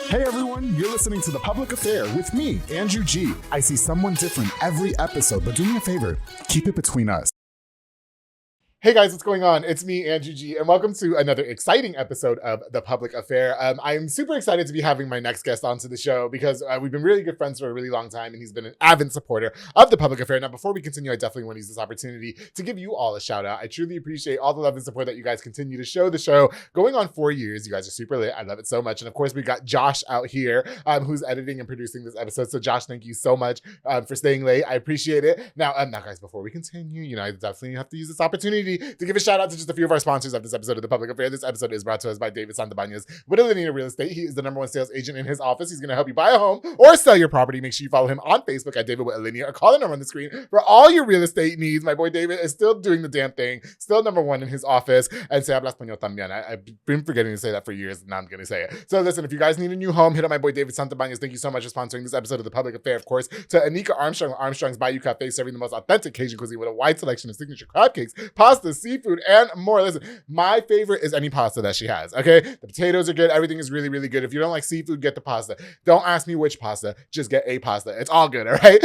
Hey everyone, you're listening to The Public Affair with me, Andrew G. I see someone different every episode, but do me a favor, keep it between us. Hey guys, what's going on? It's me, Andrew G, and welcome to another exciting episode of The Public Affair. I'm super excited to be having my next guest onto the show because we've been really good friends for a really long time, and he's been an avid supporter of The Public Affair. Now, before we continue, I definitely want to use this opportunity to give you all a shout out. I truly appreciate all the love and support that you guys continue to show the show. Going on 4 years, you guys are super lit. I love it so much. And of course, we got Josh out here who's editing and producing this episode. So Josh, thank you so much for staying late. I appreciate it. Now guys, before we continue, I definitely have to use this opportunity to give a shout out to just a few of our sponsors of this episode of The Public Affair. This episode is brought to us by David Santabañez with Alinea Real Estate. He is the #1 sales agent in his office. He's going to help you buy a home or sell your property. Make sure you follow him on Facebook at David with Alinea or call the number on the screen for all your real estate needs. My boy David is still doing the damn thing, still #1 in his office. And se habla español también. I've been forgetting to say that for years. Now I'm going to say it. So listen, if you guys need a new home, hit up my boy David Santabañez. Thank you so much for sponsoring this episode of The Public Affair. Of course, to Anika Armstrong of Armstrong's Bayou Cafe, serving the most authentic Cajun cuisine with a wide selection of signature crab cakes, pasta, seafood, and more. Listen, my favorite is any pasta that she has, okay? The potatoes are good. Everything is really, really good. If you don't like seafood, get the pasta. Don't ask me which pasta. Just get a pasta. It's all good, all right?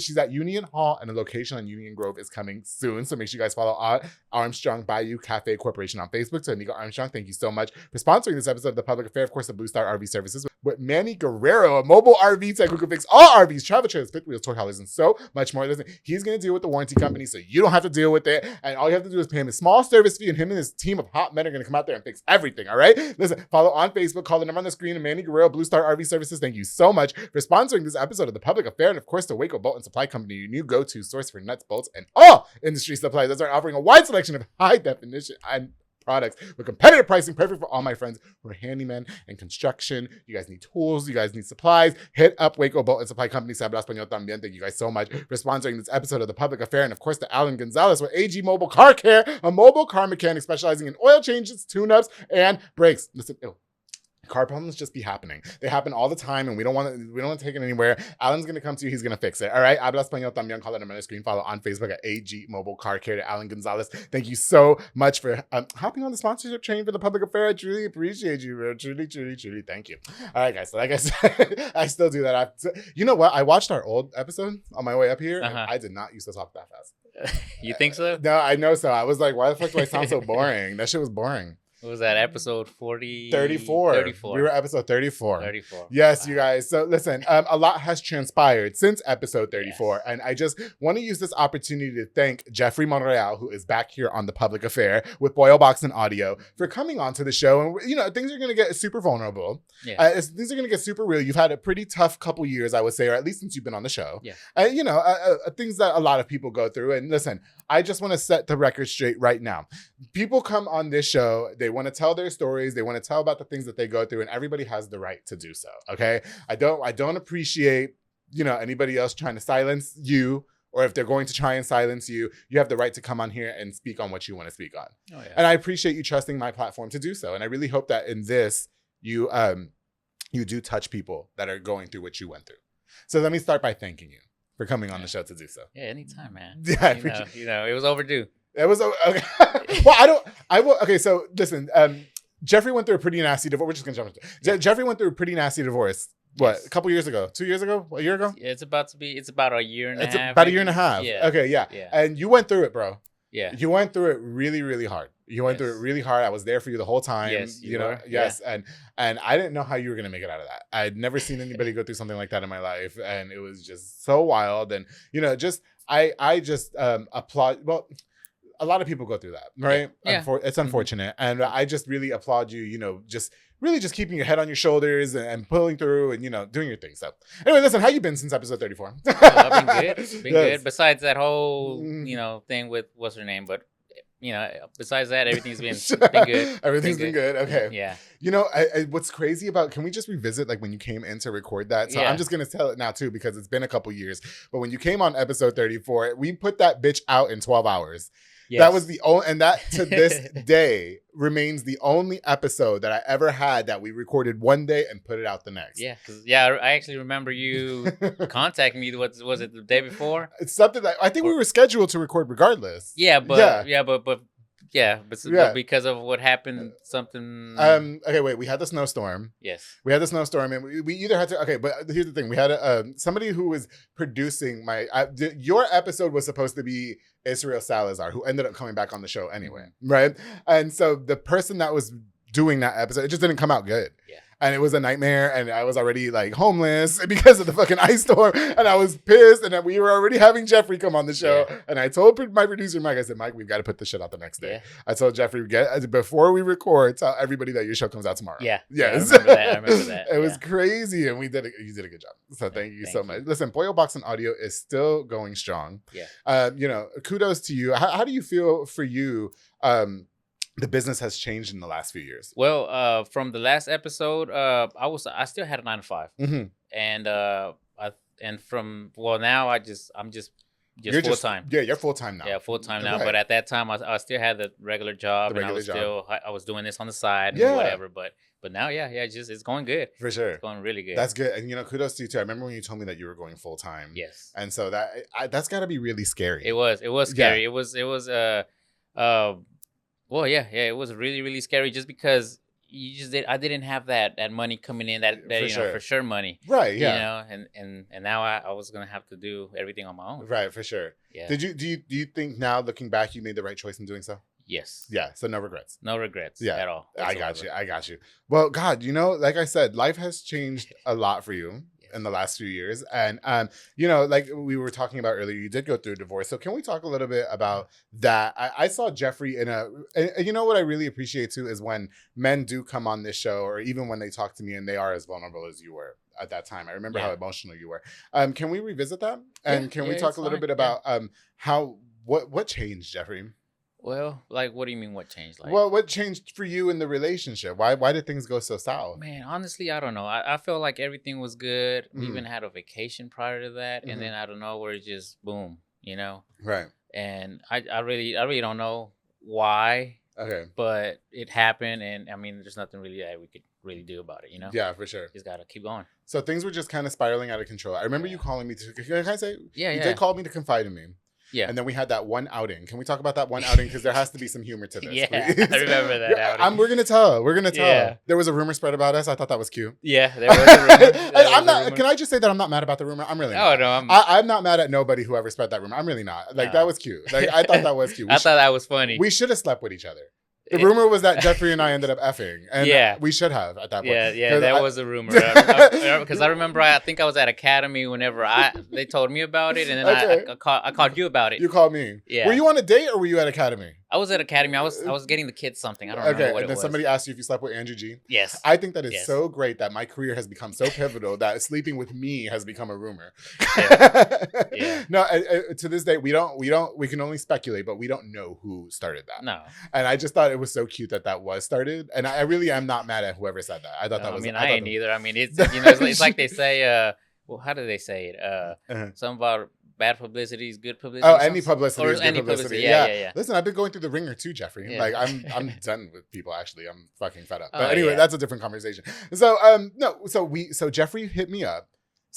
She's at Union Hall, and the location on Union Grove is coming soon. So make sure you guys follow Armstrong Bayou Cafe Corporation on Facebook. So Anika Armstrong, thank you so much for sponsoring this episode of The Public Affair. Of course, the Blue Star RV Services with Manny Guerrero, a mobile RV tech who can fix all RVs, travel trailers, fifth wheels, toy haulers, and so much more. Listen, he's going to deal with the warranty company, so you don't have to deal with it. And all you have to do is pay him a small service fee, and him and his team of hot men are going to come out there and fix everything, all right? Listen, follow on Facebook, call the number on the screen, and Manny Guerrero, Blue Star RV Services. Thank you so much for sponsoring this episode of The Public Affair. And of course, the Waco Bolt and Supply Company, your new go-to source for nuts, bolts, and all industry supplies. That's right, offering a wide selection of high definition and products with competitive pricing, perfect for all my friends who are handymen and construction. You guys need tools, you guys need supplies. Hit up Waco Bolt and Supply Company. Se habla español también. Thank you guys so much for sponsoring this episode of The Public Affair. And of course, to Alan Gonzalez with AG Mobile Car Care, a mobile car mechanic specializing in oil changes, tune-ups, and brakes. Listen, car problems just be happening. They happen all the time, and we don't want to take it anywhere. Alan's going to come to you. He's going to fix it. All right? Habla español también. Call the number on the screen. Follow on Facebook at AG Mobile Car Care to Alan Gonzalez. Thank you so much for hopping on the sponsorship train for The Public Affair. I truly appreciate you, bro. Truly, truly, truly. Thank you. All right, guys. So like I said, I still do that. You know what? I watched our old episode on my way up here, and I did not used to talk that fast. You think so? No, I know so. I was like, why the fuck do I sound so boring? That shit was boring. What was that, episode 40? 34. 34. We were episode 34. 34. Yes, wow. You guys. So listen, a lot has transpired since episode 34. Yes. And I just want to use this opportunity to thank Jefre Monreal, who is back here on The Public Affair with Pollo Box and Audio, for coming onto the show. And, things are going to get super vulnerable. Yeah. Things are going to get super real. You've had a pretty tough couple years, I would say, or at least since you've been on the show. Yeah. Things that a lot of people go through. And listen, I just want to set the record straight right now. People come on this show, they want to tell their stories, they want to tell about the things that they go through, and everybody has the right to do so, okay? I don't appreciate, anybody else trying to silence you, or if they're going to try and silence you, you have the right to come on here and speak on what you want to speak on. Oh, yeah. And I appreciate you trusting my platform to do so, and I really hope that in this, you do touch people that are going through what you went through. So let me start by thanking you for coming on the show to do so. Yeah, anytime, man. Yeah, it was overdue. It was okay. Well, okay. So listen, Jefre went through a pretty nasty divorce. We're just gonna jump into it. Jefre went through a pretty nasty divorce. What? Yes. A couple years ago? 2 years ago? A year ago? Yeah, it's about a year and a half. About a year and a half. Yeah. Okay. Yeah. And you went through it, bro. Yeah. You went through it really, really hard. You went through it really hard. I was there for you the whole time. Yes, Yes. Yeah. And I didn't know how you were going to make it out of that. I'd never seen anybody go through something like that in my life. And it was just so wild. And, I just applaud. Well, a lot of people go through that, right? Yeah. It's unfortunate. And I just really applaud you, just keeping your head on your shoulders and pulling through and, doing your thing. So anyway, listen, how you been since episode 34? I've been good. Been good. Besides that whole, thing with what's her name, but besides that, everything's been good. Everything's been good. Okay. Yeah. What's crazy about, can we just revisit like when you came in to record that? So I'm just going to tell it now too, because it's been a couple years, but when you came on episode 34, we put that bitch out in 12 hours. Yes. That was the only, and that to this day remains the only episode that I ever had that we recorded one day and put it out the next. Yeah, I actually remember you contacting me. Was it the day before? It's something that I think we were scheduled to record regardless. Yeah, but but because of what happened, something. Okay, wait. We had the snowstorm. Yes. We had the snowstorm, and we either had to. Okay, but here's the thing: we had somebody who was producing your episode was supposed to be Israel Salazar, who ended up coming back on the show anyway, right? And so the person that was doing that episode, it just didn't come out good. Yeah. And it was a nightmare, and I was already like homeless because of the fucking ice storm, and I was pissed, and we were already having Jeffrey come on the show, and I told my producer Mike, I said, Mike, we've got to put this shit out the next day. Yeah. I told Jeffrey, before we record, tell everybody that your show comes out tomorrow. Yeah. Yes. Yeah, I remember that. It was crazy, and you did a good job. So thank you so much. Listen, Pollo Box and Audio is still going strong. Yeah. Kudos to you. How do you feel for you? The business has changed in the last few years. Well, from the last episode, I still had a 9 to 5, and now I'm just full time. Yeah, you're full time now. Yeah, full time now. Right. But at that time, I still had the regular job, I was doing this on the side and whatever. But now, it's going good. For sure, it's going really good. That's good, and kudos to you too. I remember when you told me that you were going full time. Yes, and so that's got to be really scary. It was scary. Yeah. Well, it was really, really scary just because I didn't have that money coming in, that for sure money. Right, yeah. And now I was going to have to do everything on my own. Right, for sure. Yeah. Do you think now, looking back, you made the right choice in doing so? Yes. Yeah, so no regrets. No regrets at all. Whatsoever. I got you. Well, God, like I said, life has changed a lot for you in the last few years. And, like we were talking about earlier, you did go through a divorce. So can we talk a little bit about that? I saw Jeffrey and what I really appreciate too is when men do come on this show, or even when they talk to me and they are as vulnerable as you were at that time. I remember how emotional you were. Can we revisit that? And can we talk a little bit about what changed, Jeffrey? Well, like, what do you mean what changed? Like, well, what changed for you in the relationship? Why did things go so south? Man, honestly, I don't know. I felt like everything was good. We even had a vacation prior to that. And then I don't know where it just boom, Right. And I really don't know why. Okay. But it happened, and I mean, there's nothing really that we could really do about it, Yeah, for sure. Just gotta keep going. So things were just kind of spiraling out of control. I remember you calling me can I say? Yeah, you did call me to confide in me. Yeah. And then we had that one outing. Can we talk about that one outing? Because there has to be some humor to this. Yeah, please. I remember that outing. We're going to tell. Yeah. There was a rumor spread about us. I thought that was cute. Yeah, there was a rumor. Can I just say that I'm not mad about the rumor? I'm really not. No, I'm not mad at nobody who ever spread that rumor. I'm really not. That was cute. I thought that was cute. I thought that was funny. We should have slept with each other. The rumor was that Jeffrey and I ended up effing. And we should have at that point. Yeah, that was a rumor. Because I remember, I think I was at Academy whenever they told me about it, and then I called you about it. You called me. Yeah. Were you on a date or were you at Academy? I was at Academy. I was getting the kids something. I don't remember what it was. And then somebody asked you if you slept with Andrew G. Yes. I think that is so great that my career has become so pivotal that sleeping with me has become a rumor. Yeah. No, to this day we can only speculate, but we don't know who started that. No. And I just thought it was so cute that was started, and I really am not mad at whoever said that. I thought that was. I mean, I ain't either. I mean, it's like they say. Well, how do they say it? Something about bad publicity is good publicity. Oh, any publicity is good publicity. Yeah. Listen, I've been going through the ringer too, Jeffrey. Yeah. Like I'm done with people. Actually, I'm fucking fed up. Oh, But anyway, that's a different conversation. So so Jeffrey hit me up.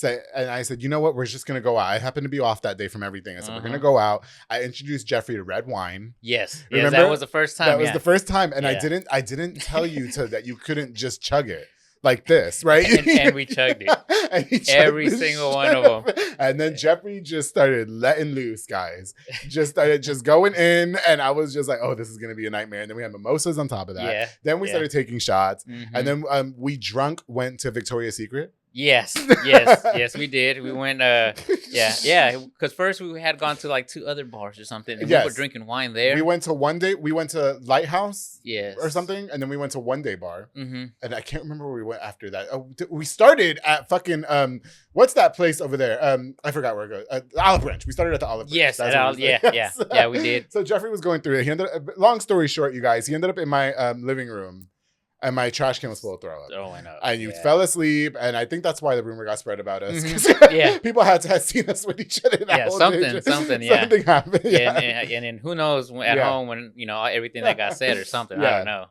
And I said, you know what? We're just gonna go out. I happened to be off that day from everything. I said, we're gonna go out. I introduced Jeffrey to red wine. Yes. Remember? That was the first time. That was the first time, and I didn't tell you that you couldn't just chug it like this, right? And we chugged it. Every single one of them. And then Jeffrey just started letting loose, guys. Just started going in, and I was just like, oh, this is gonna be a nightmare. And then we had mimosas on top of that. Yeah. Then we started taking shots, and then we went to Victoria's Secret. Yes, we did. We went, because first we had gone to like 2 other bars or something, and we were drinking wine there. We went to Lighthouse, yes, or something, and then we went to One Day Bar, and I can't remember where we went after that. Oh, we started at fucking what's that place over there? I forgot where it goes. Olive Branch. We started at the Olive Branch. Yes, yeah, we did. So Jeffrey was going through it. He ended up, long story short, you guys, he ended up in my living room. And my trash can was full of throw up. Oh, I know. And you fell asleep, and I think that's why the rumor got spread about us. People had seen us with each other. Something happened. And then who knows at home when everything that got said or something. I don't know.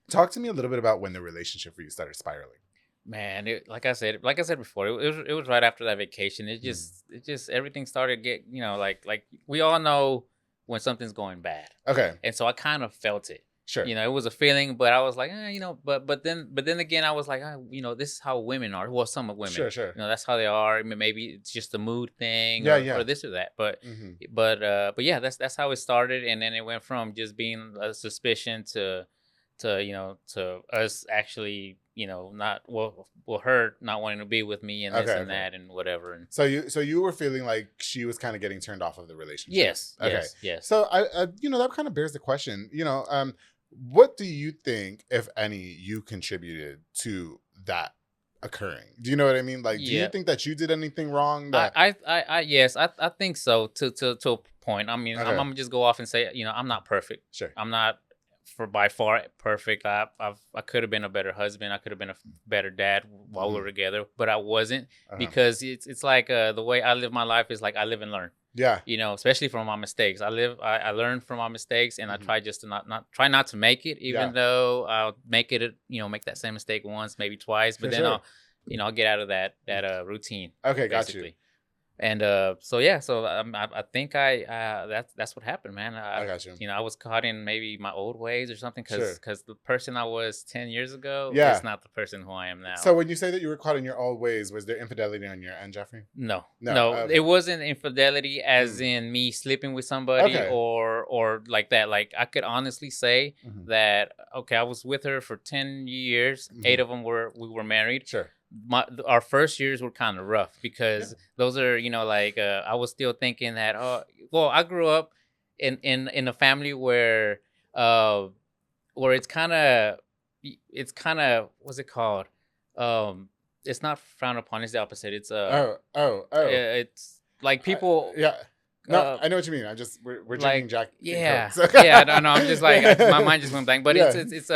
Talk to me a little bit about when the relationship for you started spiraling. Man, like I said before, it was right after that vacation. It just everything started like we all know when something's going bad. Okay. And so I kind of felt it. Sure. You know, it was a feeling, but I was like, but then again, I was like, this is how women are. Well, some of women, Sure. you know, that's how they are. I mean, maybe it's just a mood thing, or this or that. But yeah, that's how it started, and then it went from just being a suspicion to us actually, not her not wanting to be with me and this and that and whatever. And so you were feeling like she was kind of getting turned off of the relationship. Yes. Okay. Yes. So I that kind of bears the question. What do you think, if any, you contributed to that occurring? Do you know what I mean? Like, do you think that you did anything wrong? That Yes, I think so to a point. I mean, I'm gonna just go off and say, I'm not perfect. Sure. I'm not by far perfect. I could have been a better husband. I could have been a better dad while we were together, but I wasn't because it's like the way I live my life is like I live and learn. Yeah. Especially from my mistakes. I learn from my mistakes, and I try just to not to make it, even though I'll make it, make that same mistake once, maybe twice, but then I'll get out of that routine. Okay, basically. got you. And so I think that's what happened, man. I got you. I was caught in maybe my old ways or something, because the person I was 10 years ago is not the person who I am now. So when you say that you were caught in your old ways, was there infidelity on your end, Jeffrey? No. Okay. It wasn't infidelity as in me sleeping with somebody or like that. Like, I could honestly say that, I was with her for 10 years. 8 of them we were married. Sure. Our first years were kind of rough because those are, I was still thinking that, I grew up in a family where it's kind of, what's it called? It's not frowned upon. It's the opposite. It's it's like people. No, I know what you mean. We're drinking Jack. Yeah, yeah. No, I'm just like my mind just went blank. But it's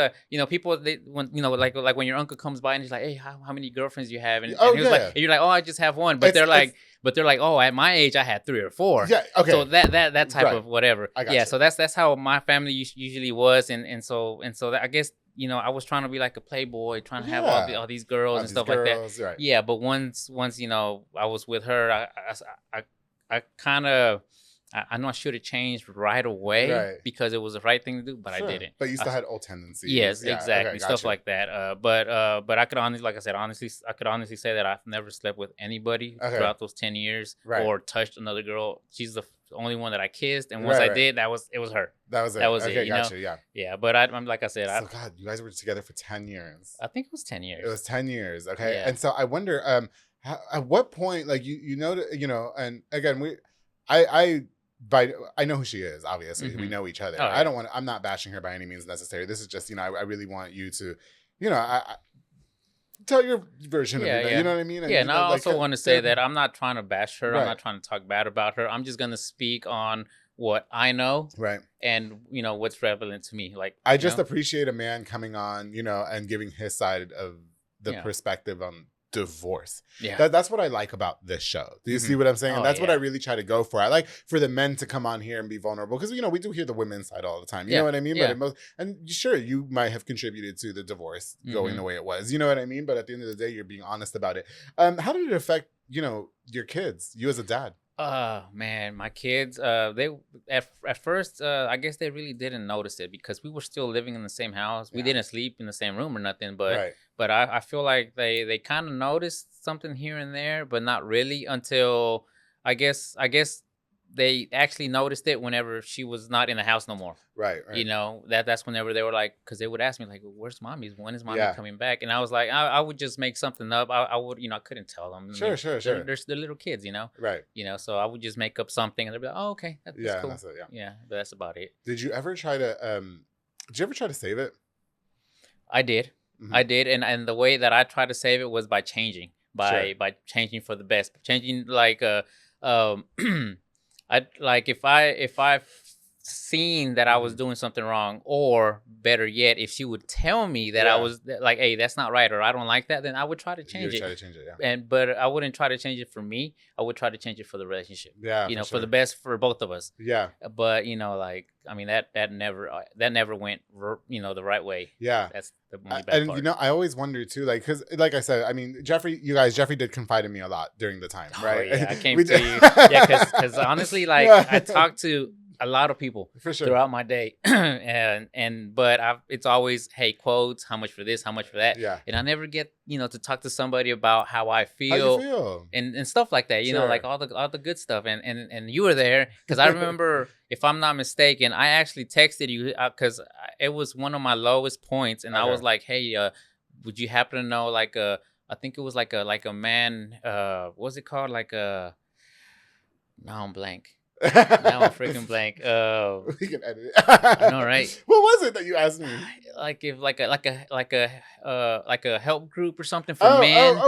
people when like when your uncle comes by and he's like, hey, how many girlfriends do you have? And he was like, and you're like, I just have one. But they're like, oh, at my age I had 3 or 4. Yeah, okay. So that type of whatever. I got you. So that's how my family usually was, and so that, I guess. I was trying to be like a playboy, trying to have all these girls and stuff like that. Right. Yeah, but once I was with her, I kind of, I know I should have changed right away because it was the right thing to do, but I didn't. But you still had old tendencies. Yes, exactly, stuff like that. But I could honestly, like I said, I could honestly say that I've never slept with anybody throughout those 10 years or touched another girl. She's the only one that I kissed, and once I did, it was her. That was it. That was it. Gotcha. Yeah. Yeah, but I'm like I said, God, you guys were together for 10 years. I think it was 10 years. It was 10 years. Okay, yeah. And so I wonder, at what point, like you know, and again, I know who she is. Obviously, we know each other. I'm not bashing her by any means necessary. This is just, I really want you to, tell your version of it. You know what I mean? And I also want to say that I'm not trying to bash her. I'm not trying to talk bad about her. I'm just going to speak on what I know. Right. And, what's relevant to me. Like, I just appreciate a man coming on, and giving his side of the perspective on divorce. Yeah. That's what I like about this show. Do you see what I'm saying? And that's what I really try to go for. I like for the men to come on here and be vulnerable because, we do hear the women's side all the time. You know what I mean? But and sure, you might have contributed to the divorce going the way it was. You know what I mean? But at the end of the day, you're being honest about it. How did it affect, your kids, you as a dad? Man, my kids, they at first, I guess they really didn't notice it because we were still living in the same house. We didn't sleep in the same room or nothing, but I feel like they kind of noticed something here and there, but not really until I guess they actually noticed it whenever she was not in the house no more. Right. That's whenever they were like, because they would ask me like, where's mommy? When is mommy coming back? And I was like, I would just make something up. I would, I couldn't tell them. Sure. They're little kids, Right. So I would just make up something and they'd be like, oh, okay. That's cool. That's it, yeah. But that's about it. Did you ever try to save it? I did. I did. And the way that I tried to save it was by changing, by changing for the best, changing like, I like if I've seen that I was doing something wrong, or better yet, if she would tell me that I was like, hey, that's not right, or I don't like that, then I would try to change it. But I wouldn't try to change it for me. I would try to change it for the relationship. Yeah, for the best for both of us. Yeah. But like, I mean, that never went the right way. Yeah. That's the only bad part. And I always wonder too, like, because like I said, I mean, Jeffrey did confide in me a lot during the time, right? Yeah, I came to you. Yeah, because honestly, like I talked to a lot of people For sure. throughout my day, but it's always, hey, quotes, how much for this, how much for that, Yeah. and I never get to talk to somebody about how I How feel, you feel? and stuff like that. Sure. Like all the good stuff, and you were there because I remember, if I'm not mistaken, I actually texted you because it was one of my lowest points, and I Okay. was like, hey, would you happen to know like I think it was like a man, what's it called, like a, now I'm blank. Now I'm freaking blank. We can edit it. I know, right? What was it that you asked me? Like if like a help group or something for men. Yeah.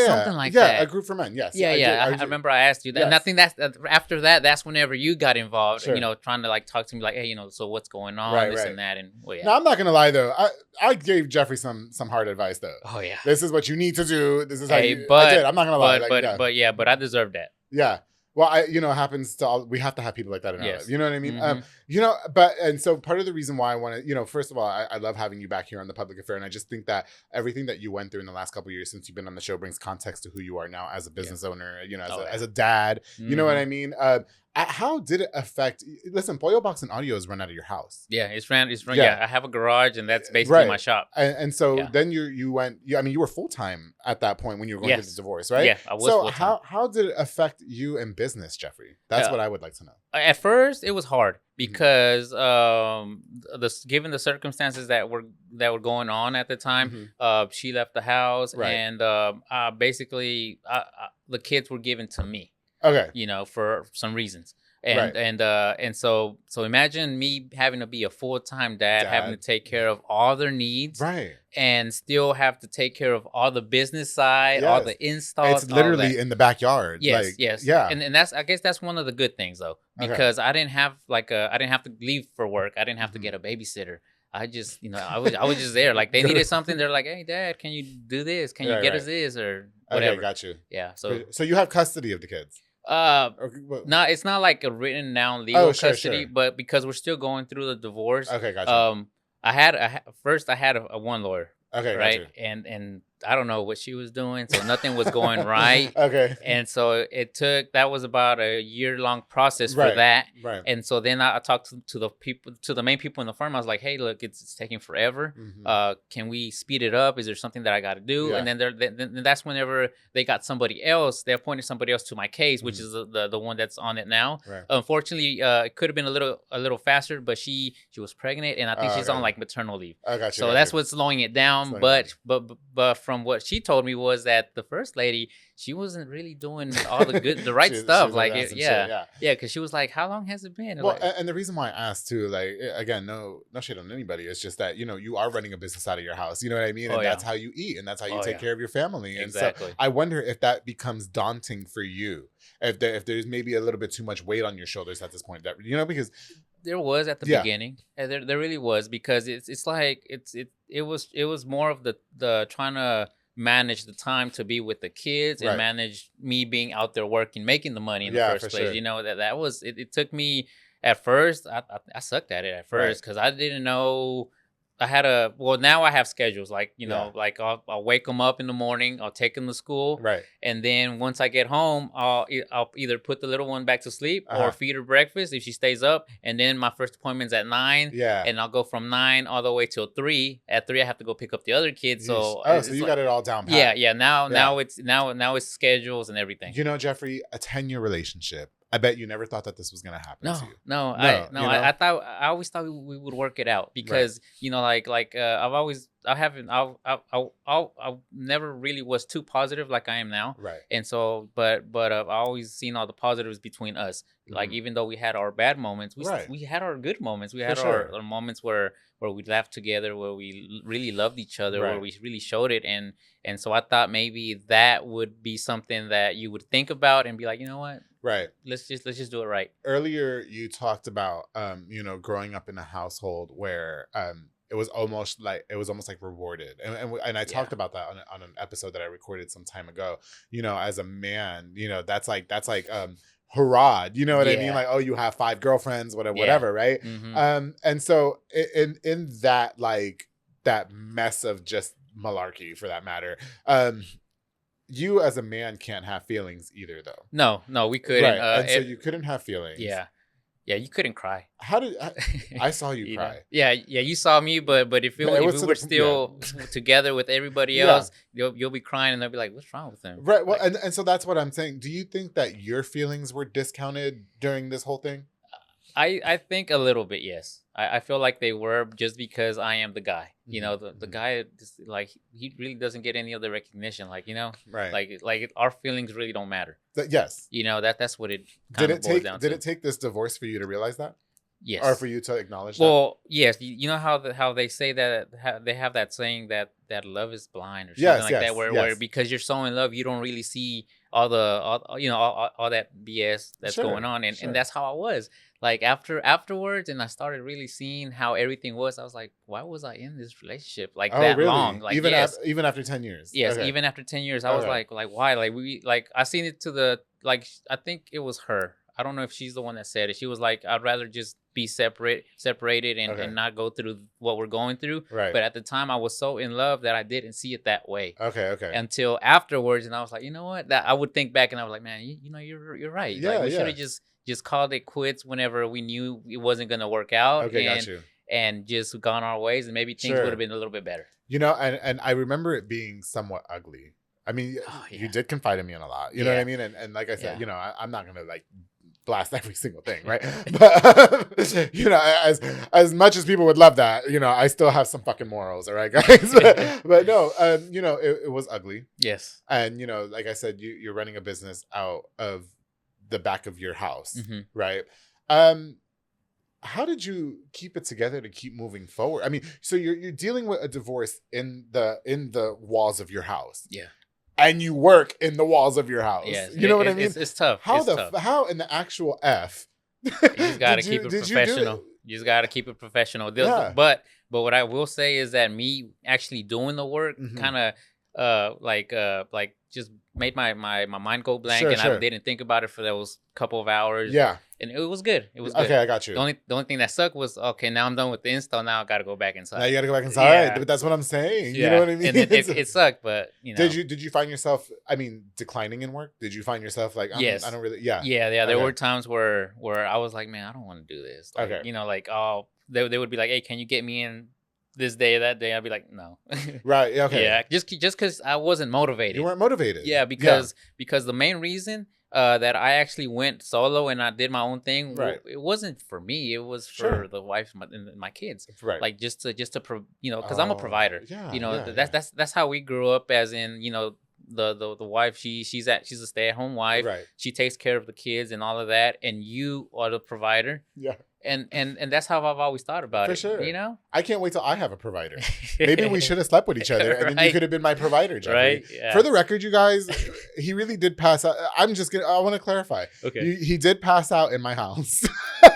Something like yeah, that. a group for men. Yes. Yeah. I did. remember I asked you that, and I Yes. think after that, that's whenever you got involved. Sure. Trying to like talk to me, like, hey, so what's going on, Right, this right. and that, and well, yeah. Now I'm not gonna lie though. I gave Jeffrey some hard advice though. Oh yeah. This is what you need to do. This is how Hey, you. I did. I'm not gonna lie. But I deserve that. Yeah. Well, it happens to all. We have to have people like that in our Yes. life. You know what I mean? Mhm. And so part of the reason why I want to, first of all, I love having you back here on the Public Affair, and I just think that everything that you went through in the last couple of years since you've been on the show brings context to who you are now as a business owner. As a dad. You know what I mean? How did it affect? Listen, Pollo Box and Audio is run out of your house. Yeah, it's run. Yeah. Yeah, I have a garage, and that's basically my shop. And so Yeah. then you went. I mean, you were full time at that point when you were going through the divorce, right? Yeah, I was. So full-time. how did it affect you in business, Jeffrey? That's what I would like to know. At first, it was hard because given the circumstances that were going on at the time, she left the house, Right. and basically the kids were given to me. Okay. For some reasons. And so imagine me having to be a full-time dad, having to take care of all their needs, Right. and still have to take care of all the business side, all the installs. It's literally in the backyard. Yes, yes. Yeah. And I guess that's one of the good things though, because I didn't have I didn't have to leave for work. I didn't have to get a babysitter. I just, I was just there. Like they needed something. They're like, hey, Dad, can you do this? Can you get us this or whatever? Okay, got you. Yeah. So you have custody of the kids. No, it's not like a written down legal custody, but because we're still going through the divorce. Okay, gotcha. I had a one lawyer. Okay, right, gotcha. and I don't know what she was doing, so nothing was going right. Okay, and so that was about a year-long process for that. Right. And so then I talked to the main people in the firm. I was like, hey, look, it's taking forever. Can we speed it up? Is there something that I got to do? Yeah. And then that's whenever they got somebody else. They appointed somebody else to my case, which is the one that's on it now. Right. Unfortunately, it could have been a little faster, but she was pregnant, and I think she's on like maternal leave. I got you. So that's what's slowing it down. But from what she told me was that the first lady, she wasn't really doing all the right stuff. Because she was like, how long has it been? Well, and the reason why I asked too, like, again, no shade on anybody. It's just that, you are running a business out of your house. You know what I mean? And that's how you eat, and that's how you take care of your family. And exactly. So I wonder if that becomes daunting for you. If there's maybe a little bit too much weight on your shoulders at this point, because there was at the beginning, and there really was, because it's like it was more of the trying to manage the time to be with the kids and manage me being out there working, making the money in the first place. Sure. That was it took me at first. I sucked at it at first because I didn't know. Now I have schedules, like, like I'll wake them up in the morning, I'll take them to school. Right. And then once I get home, I'll either put the little one back to sleep or feed her breakfast if she stays up. And then my first appointment's at 9. Yeah. And I'll go from 9 all the way till 3. At 3, I have to go pick up the other kids. So so you got it all down pat. Yeah. Now it's schedules and everything. Jeffrey, a 10-year relationship. I bet you never thought that this was gonna happen to you. I always thought we would work it out because I never really was too positive like I am now. Right. And so, but I've always seen all the positives between us. Like even though we had our bad moments, we had our good moments. We had our moments where we laughed together, where we really loved each other, where we really showed it. And so I thought maybe that would be something that you would think about and be like, you know what? Right. Let's just do it right. Earlier, you talked about, growing up in a household where it was almost like rewarded, and I talked about that on an episode that I recorded some time ago. As a man, that's like hurrah, you know what I mean? Like, oh, you have 5 girlfriends, whatever, right? Mm-hmm. And so in that, like, that mess of just malarkey, for that matter, you as a man can't have feelings either, though. No, we couldn't. Right. And so you couldn't have feelings. Yeah. Yeah, you couldn't cry. How did I saw you know? cry? Yeah, you saw me, but if But it if was we to were the still together with everybody Yeah. else, you'll be crying, and they'll be like, "What's wrong with him?" Right. Well, Like, and so that's what I'm saying. Do you think that your feelings were discounted during this whole thing? I think a little bit, yes. I feel like they were just because I am the guy. You know, the Mhm. guy just, like he really doesn't get any other recognition. Like, you know, Right. like our feelings really don't matter. Yes. You know, that's what it Did kind of it boils take down did to. it take this divorce for you to realize that? Or for Yes. you to acknowledge that? Well, yes. You know how they say that they have that saying that love is blind or something Yes, like that, yes, where yes. because you're so in love, you don't really see all you know all that BS that's going Sure, on, and sure. that's how I was. Like afterwards, and I started really seeing how everything was. I was like, why was I in this relationship like Oh, that long? really? Like, yes, Even after 10 years. yes. Okay. Even after 10 years, I was Okay. like why? Like I seen it to the like I think it was her. I don't know if she's the one that said it. She was like, I'd rather just be separated, Okay. and not go through what we're going through. Right. But at the time, I was so in love that I didn't see it that way Okay, okay. until afterwards, and I was like, you know what? That I would think back, and I was like, man, you know, you're right. Yeah, Like we should yeah. have just called it quits whenever we knew it wasn't gonna work out, Okay, got you. and just gone our ways, and maybe things would Sure. have been a little bit better. You know, and I remember it being somewut ugly. I mean, Oh, you yeah. did confide in me in a lot. You know what I Yeah. mean? And like I said, Yeah. you know, I'm not gonna like blast every single thing, right? But you know, as much as people would love that, you know, I still have some fucking morals, all right, guys. But no, you know, it was ugly. Yes. And you know, like I said, you're running a business out of the back of your house, Mhm. right? How did you keep it together to keep moving forward? I mean, so you're dealing with a divorce in the walls of your house, Yeah. and you work in the walls of your house. Yes. You know what I mean? It's tough. How It's the tough. how in the actual f You just gotta keep it did you do professional. it? You just gotta keep it professional. Yeah. But what I will say is that me actually doing the work Mhm. kind of like just made my mind go blank, Sure, and I sure. didn't think about it for those couple of hours. Yeah. And it was good. It was good. Okay, I got you. The only thing that sucked was, okay, now I'm done with the install. Now I gotta go back inside. Now you got to go back inside. Yeah. But that's what I'm saying. Yeah. You know what I mean? And it sucked, but you know. Did you find yourself? I mean, declining in work? Did you find yourself like, Yes. I don't really. Yeah. Yeah. There Okay. were times where I was like, man, I don't want to do this. Like, Okay. you know, like, oh, they would be like, hey, can you get me in this day or that day? I'd be like, no. Right. Okay. Yeah, just because I wasn't motivated. You weren't motivated. Yeah, because the main reason that I actually went solo and I did my own thing, Right. it wasn't for me. It was for Sure. the wife and my kids. Right. Like just to you know, because I'm a Oh, provider. yeah, You know, yeah, that's how we grew up. As in, you know, the wife, she's a stay-at-home wife. Right. She takes care of the kids and all of that, and you are the provider. Yeah. And that's how I've always thought about For it. sure. You know? I can't wait till I have a provider. Maybe we should have slept with each other, and then you Right. could have been my provider, Jeffrey. Right? Yeah. For the record, you guys, he really did pass out. I want to clarify. Okay. He did pass out in my house.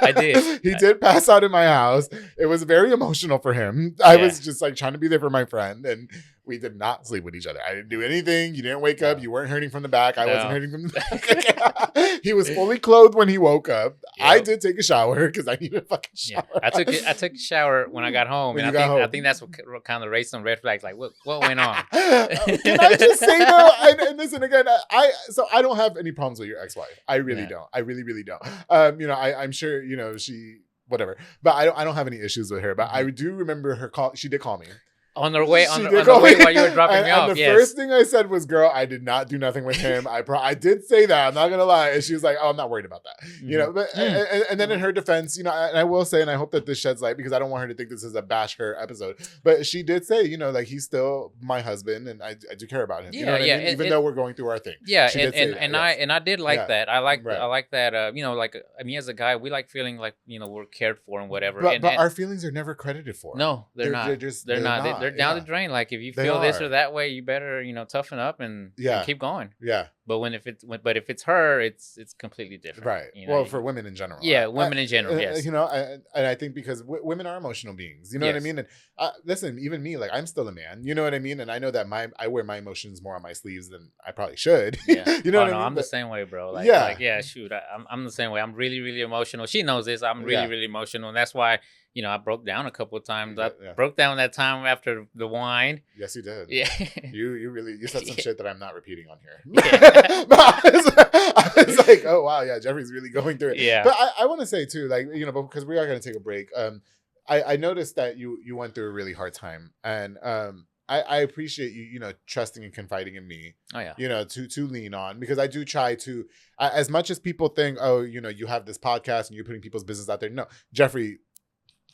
I did. He did pass out in my house. It was very emotional for him. I Yeah. was just like trying to be there for my friend, and we did not sleep with each other. I didn't do anything. You didn't wake up. No. You weren't hurting from the back. I wasn't No. hurting from the back. He was fully clothed when he woke up. I Yep. did take a shower because I needed a fucking Yeah, shower. I took a shower when I got home, When and you got I home. think that's what kind of raised some red flags. Like, what went on? Can I just say though, and listen again, I don't have any problems with your ex-wife. I really Yeah. don't. I really, really don't. You know, I'm sure, you know, she whatever. But I don't have any issues with her. But I do remember her call. She did call me. On the way, She on did the call way me. while you were dropping me off. And the Yes. first thing I said was, "Girl, I did not do nothing with him. I did say that. I'm not gonna lie." And she was like, "Oh, I'm not worried about that." You know. But and then in her defense, you know, and I will say, and I hope that this sheds light because I don't want her to think this is a bash her episode. But she did say, you know, like he's still my husband, and I do care about him. You know what I mean? Even though we're going through our thing. Yeah, She did say that, yes. I did like Yeah. that. I like Right. that. You know, like I mean, as a guy, we like feeling like, you know, we're cared for and whatever. But our feelings are never credited for. no, they're not. They're not. They're down the drain. Like if you They feel this are. or that way, you better, you know, toughen up and keep going. Yeah. But if it's her, it's completely different. Right. You know, Well, for women in general. yeah, women in general. Yes. You know, and I think because women are emotional beings. You know what I Yes. mean? And listen, even me, like I'm still a man. You know what I mean? And I know that I wear my emotions more on my sleeves than I probably should. Yeah. You know what I no, mean? I'm the same way, bro. Yeah. Shoot, I'm the same way. I'm really, really emotional. She knows this. I'm really, Yeah. really emotional, and that's why, I broke down a couple of times. Yeah, I broke down that time after the wine. Yes, you did. Yeah. You said some shit that I'm not repeating on here. Yeah. But I was like, oh wow, yeah, Jeffrey's really going through it. Yeah. But I want to say too, like, because we are going to take a break. I noticed that you went through a really hard time, and I appreciate you, trusting and confiding in me. Oh yeah. To lean on, because I do try to, as much as people think, oh, you have this podcast and you're putting people's business out there. No, Jeffrey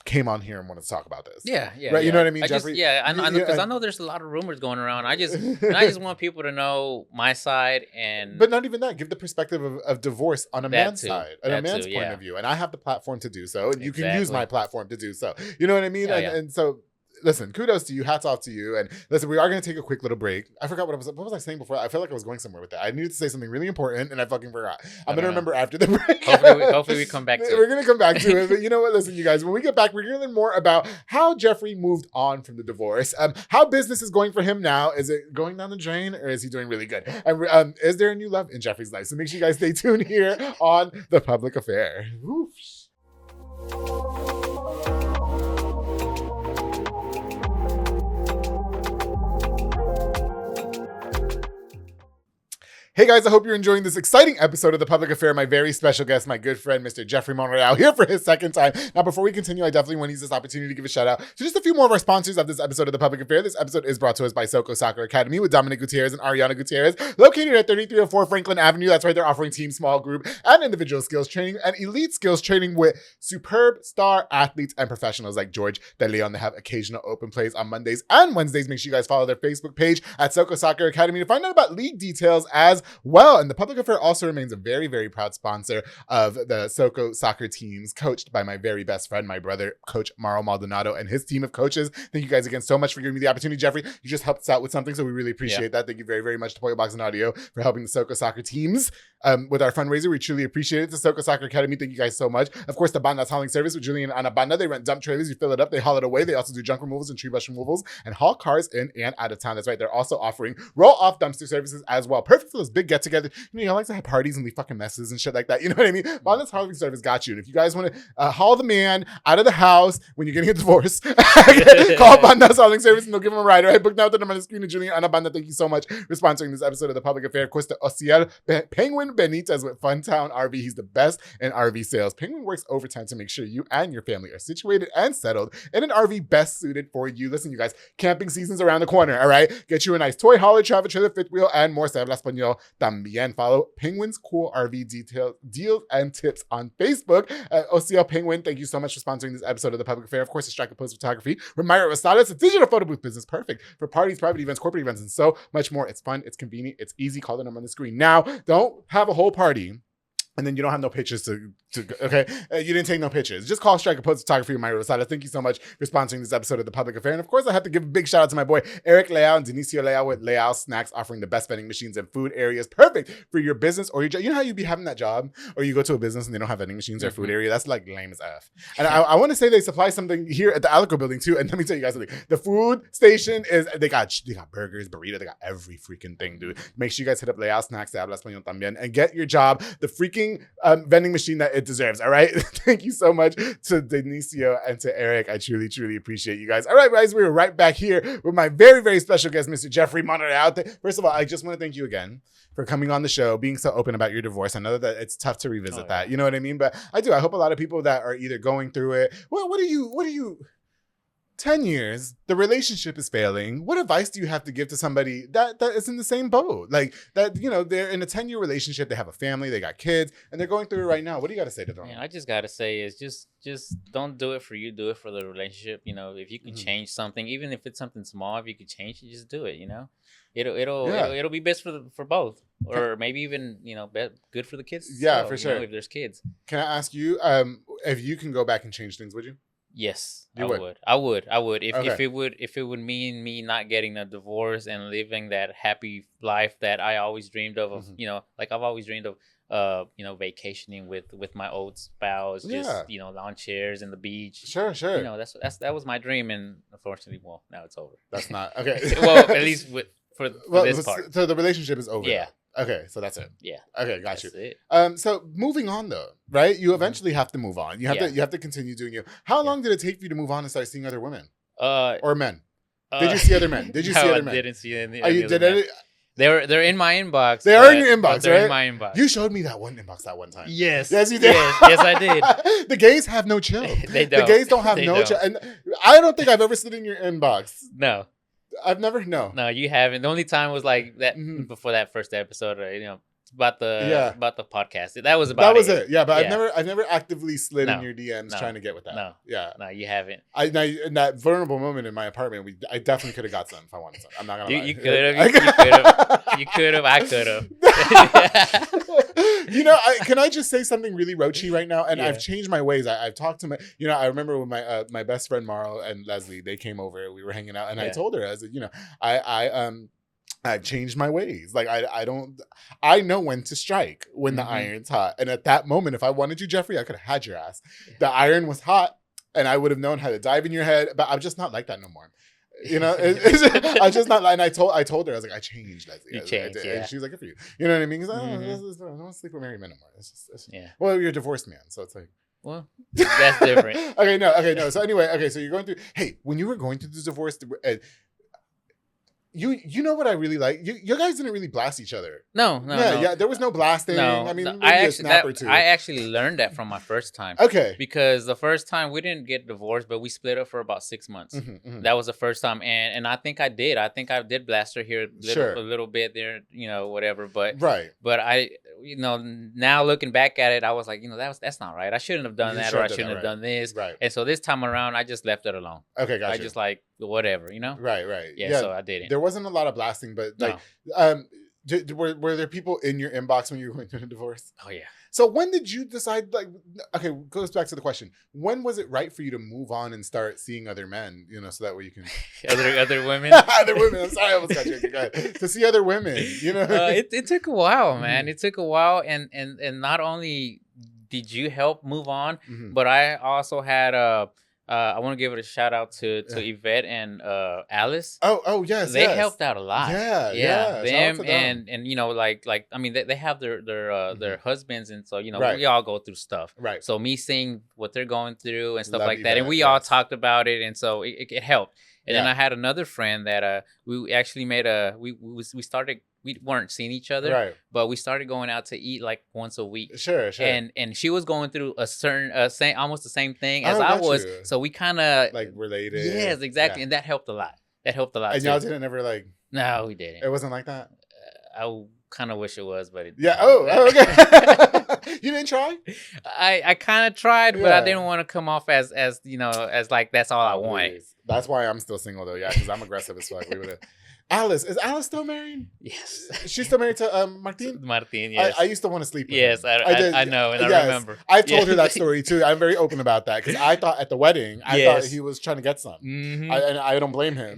came on here and wanted to talk about this. Yeah, right. Yeah. You know what I mean, Jeffrey? I know, because I know there's a lot of rumors going around. I just want people to know my side, but not even that. Give the perspective of divorce on a man's side, on a man's point of view, and I have the platform to do so, and you can use my platform to do so. You know what I mean? And so. Listen, kudos to you. Hats off to you. And listen, we are going to take a quick little break. I forgot what was I saying before? I feel like I was going somewhere with that. I needed to say something really important, and I fucking forgot. I'm going to remember after the break. Hopefully we come back to it. We're going to come back to it. But you know what? Listen, you guys, when we get back, we're going to learn more about how Jeffrey moved on from the divorce. How business is going for him now. Is it going down the drain, or is he doing really good? And is there a new love in Jeffrey's life? So make sure you guys stay tuned here on The Public Affair. Oof. Hey guys, I hope you're enjoying this exciting episode of The Public Affair. My very special guest, my good friend, Mr. Jefre Monreal, here for his second time. Now, before we continue, I definitely want to use this opportunity to give a shout out to just a few more of our sponsors of this episode of The Public Affair. This episode is brought to us by Soko Soccer Academy with Dominic Gutierrez and Ariana Gutierrez, located at 3304 Franklin Avenue. That's right, they're offering team, small group, and individual skills training and elite skills training with superb star athletes and professionals like George De Leon. They have occasional open plays on Mondays and Wednesdays. Make sure you guys follow their Facebook page at Soko Soccer Academy to find out about league details as well. And the Public Affair also remains a very, very proud sponsor of the Soko soccer teams, coached by my very best friend, my brother, Coach Mauro Maldonado, and his team of coaches. Thank you guys again so much for giving me the opportunity, Jeffrey. You just helped us out with something, so we really appreciate that. Thank you very, very much to Pollo Box and Audio for helping the Soko soccer teams with our fundraiser. We truly appreciate it. The Soko Soccer Academy, thank you guys so much. Of course, the Banda's hauling service with Julian and Ana Banda. They rent dump trailers, you fill it up, they haul it away. They also do junk removals and tree brush removals and haul cars in and out of town. That's right. They're also offering roll-off dumpster services as well. Perfect for those big get-together. You like to have parties and leave fucking messes and shit like that. You know what I mean? Banda's hauling service got you. And if you guys want to haul the man out of the house when you're getting a divorce, call Banda's hauling service and they'll give him a ride. All right, book now the number on the screen. And Julian and Ana Banda, thank you so much for sponsoring this episode of The Public Affair. Of course, the Ociel Penguin Benitez with Funtown RV. He's the best in RV sales. Penguin works overtime to make sure you and your family are situated and settled in an RV best suited for you. Listen, you guys, camping season's around the corner, all right? Get you a nice toy hauler, travel trailer, fifth wheel, and more. Se habla español también. Follow Penguin's cool RV details, deals, and tips on Facebook. OCL Penguin, thank you so much for sponsoring this episode of The Public Affair. Of course, Strike Post Photography from Myra Rosales, a digital photo booth business, perfect for parties, private events, corporate events, and so much more. It's fun, it's convenient, it's easy. Call the number on the screen now. Don't have a whole party and then you don't have no pictures to okay? You didn't take no pictures. Just call Strike Post Photography with Myra Rosales. Thank you so much for sponsoring this episode of The Public Affair. And of course, I have to give a big shout out to my boy, Eric Leal and Denicio Leal with Leal Snacks, offering the best vending machines and food areas. Perfect for your business or your job. You know how you'd be having that job or you go to a business and they don't have vending machines or food area? That's like lame as F. And I want to say they supply something here at the Alico building too. And let me tell you guys something. The food station they got burgers, burritos, they got every freaking thing, dude. Make sure you guys hit up Leal Snacks, Se habla español también, and get your job the freaking vending machine that it deserves. All right. Thank you so much to Denicio and to Eric. I truly, truly appreciate you guys. All right, guys, we're right back here with my very, very special guest, Mr. Jefre Monreal. First of all, I just want to thank you again for coming on the show, being so open about your divorce. I know that it's tough to revisit that. You know what I mean? But I do. I hope a lot of people that are either going through it. What do you 10 years, the relationship is failing. What advice do you have to give to somebody that is in the same boat? Like that, they're in a 10-year relationship, they have a family, they got kids, and they're going through it right now. What do you got to say to them? Man, I just got to say is just don't do it for you, do it for the relationship. If you can change something, even if it's something small, if you could change it, just do it, It'll be best for both, or maybe even good for the kids. Yeah, for sure. If there's kids. Can I ask you, if you can go back and change things, would you? Yes, I would. If Okay. if it would mean me not getting a divorce and living that happy life that I always dreamed of, like I've always dreamed of, vacationing with my old spouse, just lawn chairs and the beach. Sure. That was my dream, and unfortunately, well, now it's over. That's not okay. Well, at least for this part. So the relationship is over. Yeah. Okay, so that's it. Yeah. Okay, got That's you. it. So moving on though, right? You eventually have to move on. Yeah. You have to continue doing you. How Yeah. long did it take for you to move on and start seeing other women Uh, or men? Did you see other men? Did you see no, other I men? didn't see any. Are you Other did men. it? They're in my inbox. They are in your inbox, they're right? in my inbox. You showed me that one inbox that one time. Yes. Yes, you did. Yes, I did. The gays have no chill. They don't. The gays don't have They no don't. chill. And I don't think I've ever seen in your inbox. No, I've never, no. no, you haven't. The only time was like that Mhm. before that first episode. About the podcast. That was about. That was it. Yeah, but Yeah. I've never actively slid in No. your DMs No. trying to get with that. No. Yeah. No, you haven't. In that vulnerable moment in my apartment, I definitely could have got some if I wanted some. I'm not gonna lie. You could have. You could have. You could have. I could have. Can I just say something really roachy right now? And Yeah. I've changed my ways. I've talked to my, I remember when my best friend Marl and Leslie, they came over. We were hanging out, and I Yeah. told her, I said, I've changed my ways. Like I know when to strike when the Mhm. iron's hot. And at that moment, if I wanted you, Jeffrey, I could have had your ass. The iron was hot, and I would have known how to dive in your head. But I'm just not like that no more. I'm just not. And I told her, I was like, I changed, Leslie. You I changed, did. yeah. And she was like, good for you. You know what I mean? Because Mhm. I don't sleep with married men anymore. It's just, Yeah. well, you're a divorced man, so it's like. Well, that's different. Okay, no. So anyway, so you're going through. Hey, when you were going through the divorce, you know what I really like. You guys didn't really blast each other. No. Yeah. There was no blasting. No, I mean, no, maybe a snap or two. I actually learned that from my first time. Okay. Because the first time we didn't get divorced, but we split up for about 6 months. That was the first time, and I think I did. I think I did blast her here a little bit there, whatever. But right. But I, now looking back at it, I was like, that's not right. I shouldn't have done that, or I shouldn't have done this. Right. And so this time around, I just left it alone. Okay, gotcha. I just like whatever, Right. Yeah. So I didn't. There wasn't a lot of blasting, but like, were there people in your inbox when you were going through a divorce? Oh yeah. So when did you decide, like, okay, goes back to the question. When was it right for you to move on and start seeing other men, so that way you can... other women? Other women. I'm sorry, I almost got you. Go ahead. To see other women, It took a while, man. It took a while. And not only did you help move on, but I also had I want to give it a shout out to Yvette and Alice. Oh yes, they helped out a lot. Yeah. Them and like I mean they have their husbands, and so we all go through stuff. Right. So me seeing what they're going through and stuff Love like Yvette, that, and we all talked about it, and so it helped. And then I had another friend that we actually made we weren't seeing each other, right? But we started going out to eat like once a week. Sure. And she was going through a certain almost the same thing as Oh, I got was, you. so we kind of like related. Yes, exactly, and that helped a lot. And y'all didn't ever like? No, we didn't. It wasn't like that. I kind of wish it was, but it yeah. didn't. Oh, okay. You didn't try? I kind of tried, but I didn't want to come off as like that's all I wanted. That's why I'm still single though. Yeah, because I'm aggressive as fuck. We would have. Alice, is Alice still married? Yes. She's still married to Martin? Martin, yes. I used to want to sleep with him. I know, and I remember. I've told her that story too. I'm very open about that because I thought at the wedding, I thought he was trying to get some. Mm-hmm. And I don't blame him.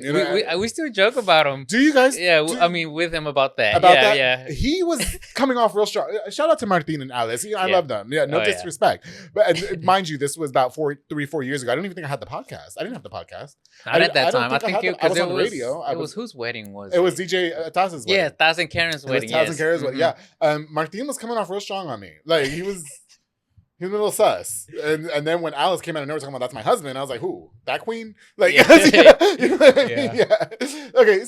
We still joke about him. Do you guys? Yeah, I mean, with him about that. About that? Yeah. He was coming off real strong. Shout out to Martin and Alice. I love them. Yeah, no disrespect. But mind you, this was about 4 years ago. I don't even think I had the podcast. I didn't have the podcast. Not at that time. I think I was on the radio. It was whose wedding was it? It was DJ Taz's wedding. Yeah, Taz and Karen's wedding. Taz and Karen's wedding. Yeah. Martin was coming off real strong on me. Like he was a little sus. And then when Alice came out and they were talking about that's my husband, I was like, who? That queen? Like you know what I mean? Yeah. Okay,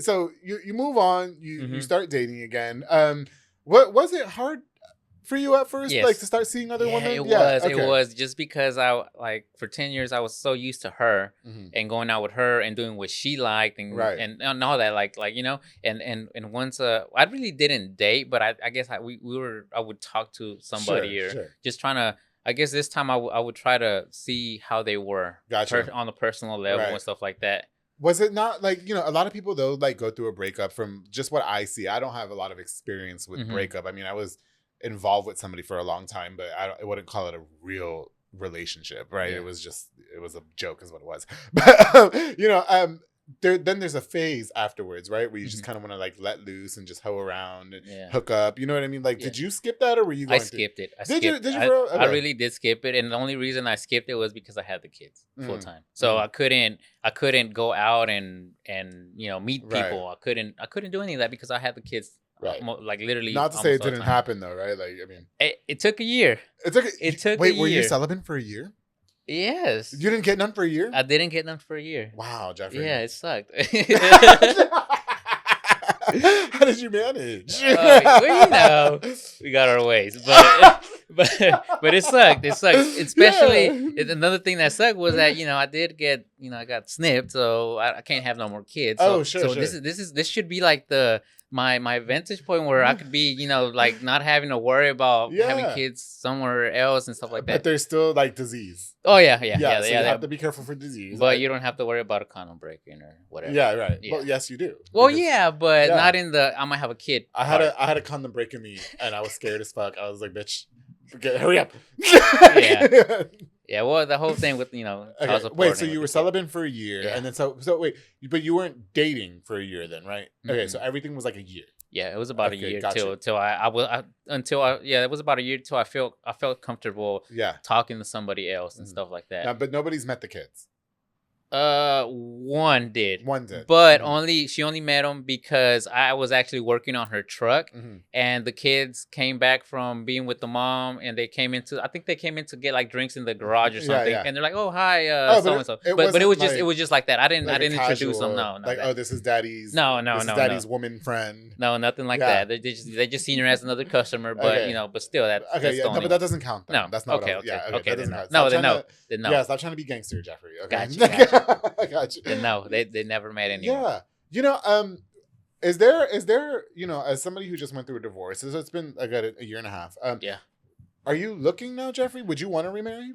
so you move on, you start dating again. What was it hard for you at first, like to start seeing other women? It was just because I for 10 years I was so used to her and going out with her and doing what she liked and all that like and once I really didn't date, but I guess I would talk to somebody just trying to. I guess this time I would try to see how they were on the personal level and stuff like that. Was it not like, a lot of people though like go through a breakup from just what I see. I don't have a lot of experience with breakup. I mean, I was involved with somebody for a long time, but I wouldn't call it a real relationship, right? It was a joke is what it was. But then there's a phase afterwards, right, where you just kind of want to like let loose and just hoe around and hook up, you know what I mean? Like did you skip that, or were you going skipped it. Did you okay. I really did skip it, and the only reason I skipped it was because I had the kids full time. So I couldn't go out and meet people. I couldn't do any of that because I had the kids Right. Like literally. Not to say it almost all the didn't time. happen though, right? Like, I mean, It took a year. It took Wait, a were you year. celibate for a year? Yes. You didn't get none for a year? I didn't get none for a year. Wow, Jeffrey. Yeah, it sucked. How did you manage? Well, we got our ways, but it sucked. It sucked. Especially another thing that sucked was that I did get I got snipped, so I can't have no more kids. So, sure. This should be like my vantage point where I could be like not having to worry about having kids somewhere else and stuff like that. But there's still like disease. Oh yeah. So you have to be careful for disease. But you don't have to worry about a condom breaking or whatever. Yeah, right. Yeah. Well, yes, you do. Well, but not in the I might have a kid. I had a condom break in me, and I was scared as fuck. I was like, bitch, hurry up. Yeah. Yeah, well, the whole thing with okay. Wait, so you were celibate for a year, yeah. and then so wait, but you weren't dating for a year then, right? Mm-hmm. Okay, so everything was like a year. Yeah, it was about a year till it was about a year till I felt comfortable talking to somebody else and stuff like that. Now, but nobody's met the kids. One did, she but only met him because I was actually working on her truck, and the kids came back from being with the mom, and I think they came in to get like drinks in the garage or something, and they're like, "Oh, hi, so and so," but it was just like that. I didn't introduce them. No, like that. This is daddy's. No, daddy's woman friend. No, nothing like that. They just seen her as another customer, but but still that's but that doesn't count. Then. No, that's not. Okay. That doesn't count. No. Yeah, stop trying to be gangster, Jeffrey. Okay. Gotcha. Gotcha. No, they never met anyone. Yeah. Is there as somebody who just went through a divorce, so it's been like a year and a half. Are you looking now, Jeffrey? Would you want to remarry?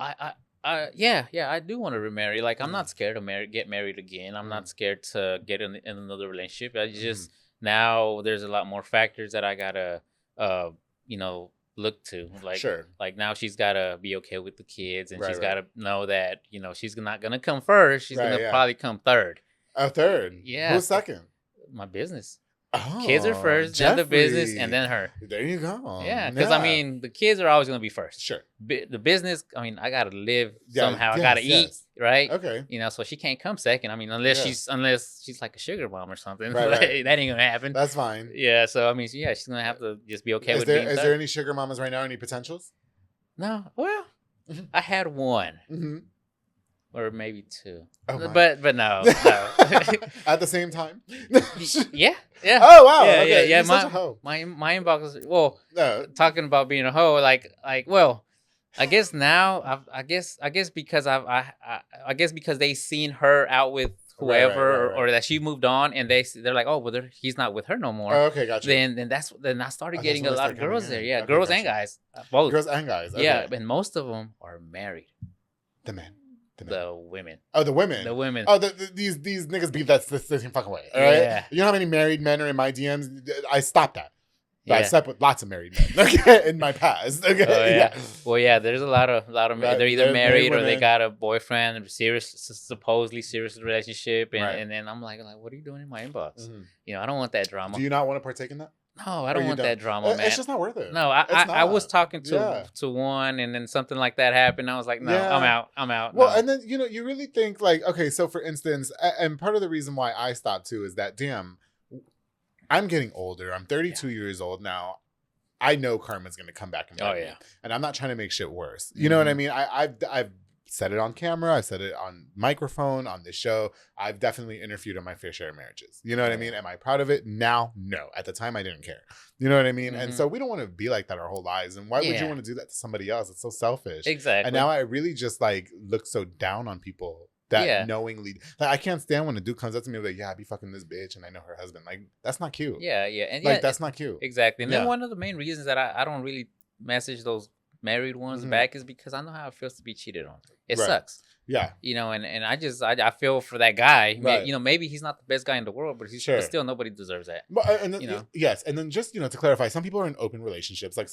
Yeah, I do want to remarry. Like, I'm not scared to get married again. I'm not scared to get in another relationship. I just now there's a lot more factors that I gotta look to. Like now she's gotta be okay with the kids, and she's gotta know that she's not gonna come first. She's gonna probably come third. A third? Yeah. Who's second? My business. Oh, kids are first, Jeffrey. then the business, and then her. There you go. Yeah, because the kids are always gonna be first. Sure. The business, I gotta live somehow. I gotta eat, right? Okay. So she can't come second. Unless she's like a sugar mom or something. Right. That ain't gonna happen. That's fine. Yeah. So she's gonna have to just be okay with being Is there any sugar mamas right now? Any potentials? No. Well, I had one. Mm-hmm. Or maybe two. Oh, but no. At the same time? Yeah. Oh wow. Yeah, okay. yeah. Such a hoe. My inbox is talking about being a hoe, I guess now I guess because I guess because they seen her out with whoever right. or that she moved on, and they're like, oh well, he's not with her no more. Oh, okay, gotcha. Then I started getting a lot of girls there. Yeah, okay, girls gotcha. and guys, both. Girls and guys. Okay. Yeah, and most of them are married. The men. The women. Oh, the women. The women. Oh, these niggas beat that the same fucking way. All right. Yeah. You know how many married men are in my DMs? I stopped that. Yeah. I slept with lots of married men. Okay, in my past. Okay. Oh, yeah. Well, yeah. There's a lot of men. They're either married or they got a boyfriend, supposedly serious relationship, and then I'm like, what are you doing in my inbox? Mm-hmm. I don't want that drama. Do you not want to partake in that? No, I don't want that drama, man. It's just not worth it. No, I was talking to one, and then something like that happened. I was like, no, I'm out. Well, no. and then you really think like, okay, so for instance, and part of the reason why I stopped too is that damn, I'm getting older. I'm 32 years old now. I know karma's gonna come back and bite me, and I'm not trying to make shit worse. You know what I mean? I've said it on camera. I've said it on microphone, on this show. I've definitely interviewed on my fair share of marriages. You know what I mean? Am I proud of it? Now, no. At the time, I didn't care. You know what I mean? Mm-hmm. And so we don't want to be like that our whole lives. And why would you want to do that to somebody else? It's so selfish. Exactly. And now I really just look so down on people that knowingly. I can't stand when a dude comes up to me like, I be fucking this bitch and I know her husband. Like, that's not cute. Yeah. And that's not cute. Exactly. And then one of the main reasons that I don't really message those married ones back is because I know how it feels to be cheated on. It sucks. Yeah. And I feel for that guy. Right. Maybe he's not the best guy in the world, but but still nobody deserves that. But, and then, yes. And then just, to clarify, some people are in open relationships. That's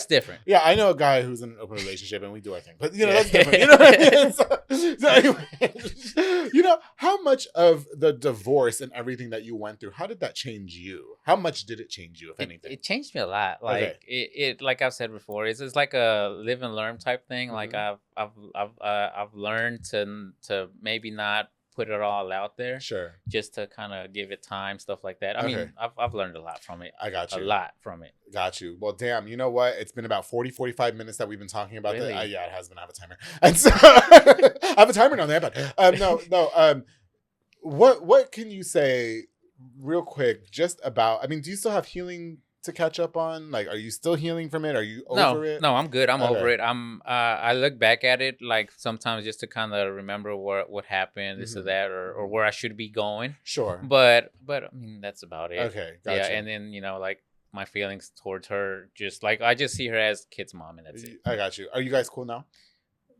different. Yeah, I know a guy who's in an open relationship and we do our thing. But, that's different. You know what I mean? So anyway, how much of the divorce and everything that you went through, how did that change you? How much did it change you, if anything? It changed me a lot. It like I've said before, it's like a live and learn type thing. Mm-hmm. Like I've learned to maybe not put it all out there. Sure. Just to kind of give it time, stuff like that. I mean, I've learned a lot from it. I got you. A lot from it. Got you. Well, damn, you know what? It's been about 45 minutes that we've been talking about Really? that. Yeah, it has been. I have a timer. And so I have a timer on there, but no. What can you say real quick just about, I mean, do you still have healing to catch up on? Like, are you still healing from it? Are you over it? No, I'm good. I'm Okay. over it. I look back at it like sometimes just to kind of remember what happened, this or that, or where I should be going. Sure. But I mean, that's about it. Okay. Gotcha. Yeah, and then like my feelings towards her, just like I just see her as kid's mom, and that's it. I got you. Are you guys cool now?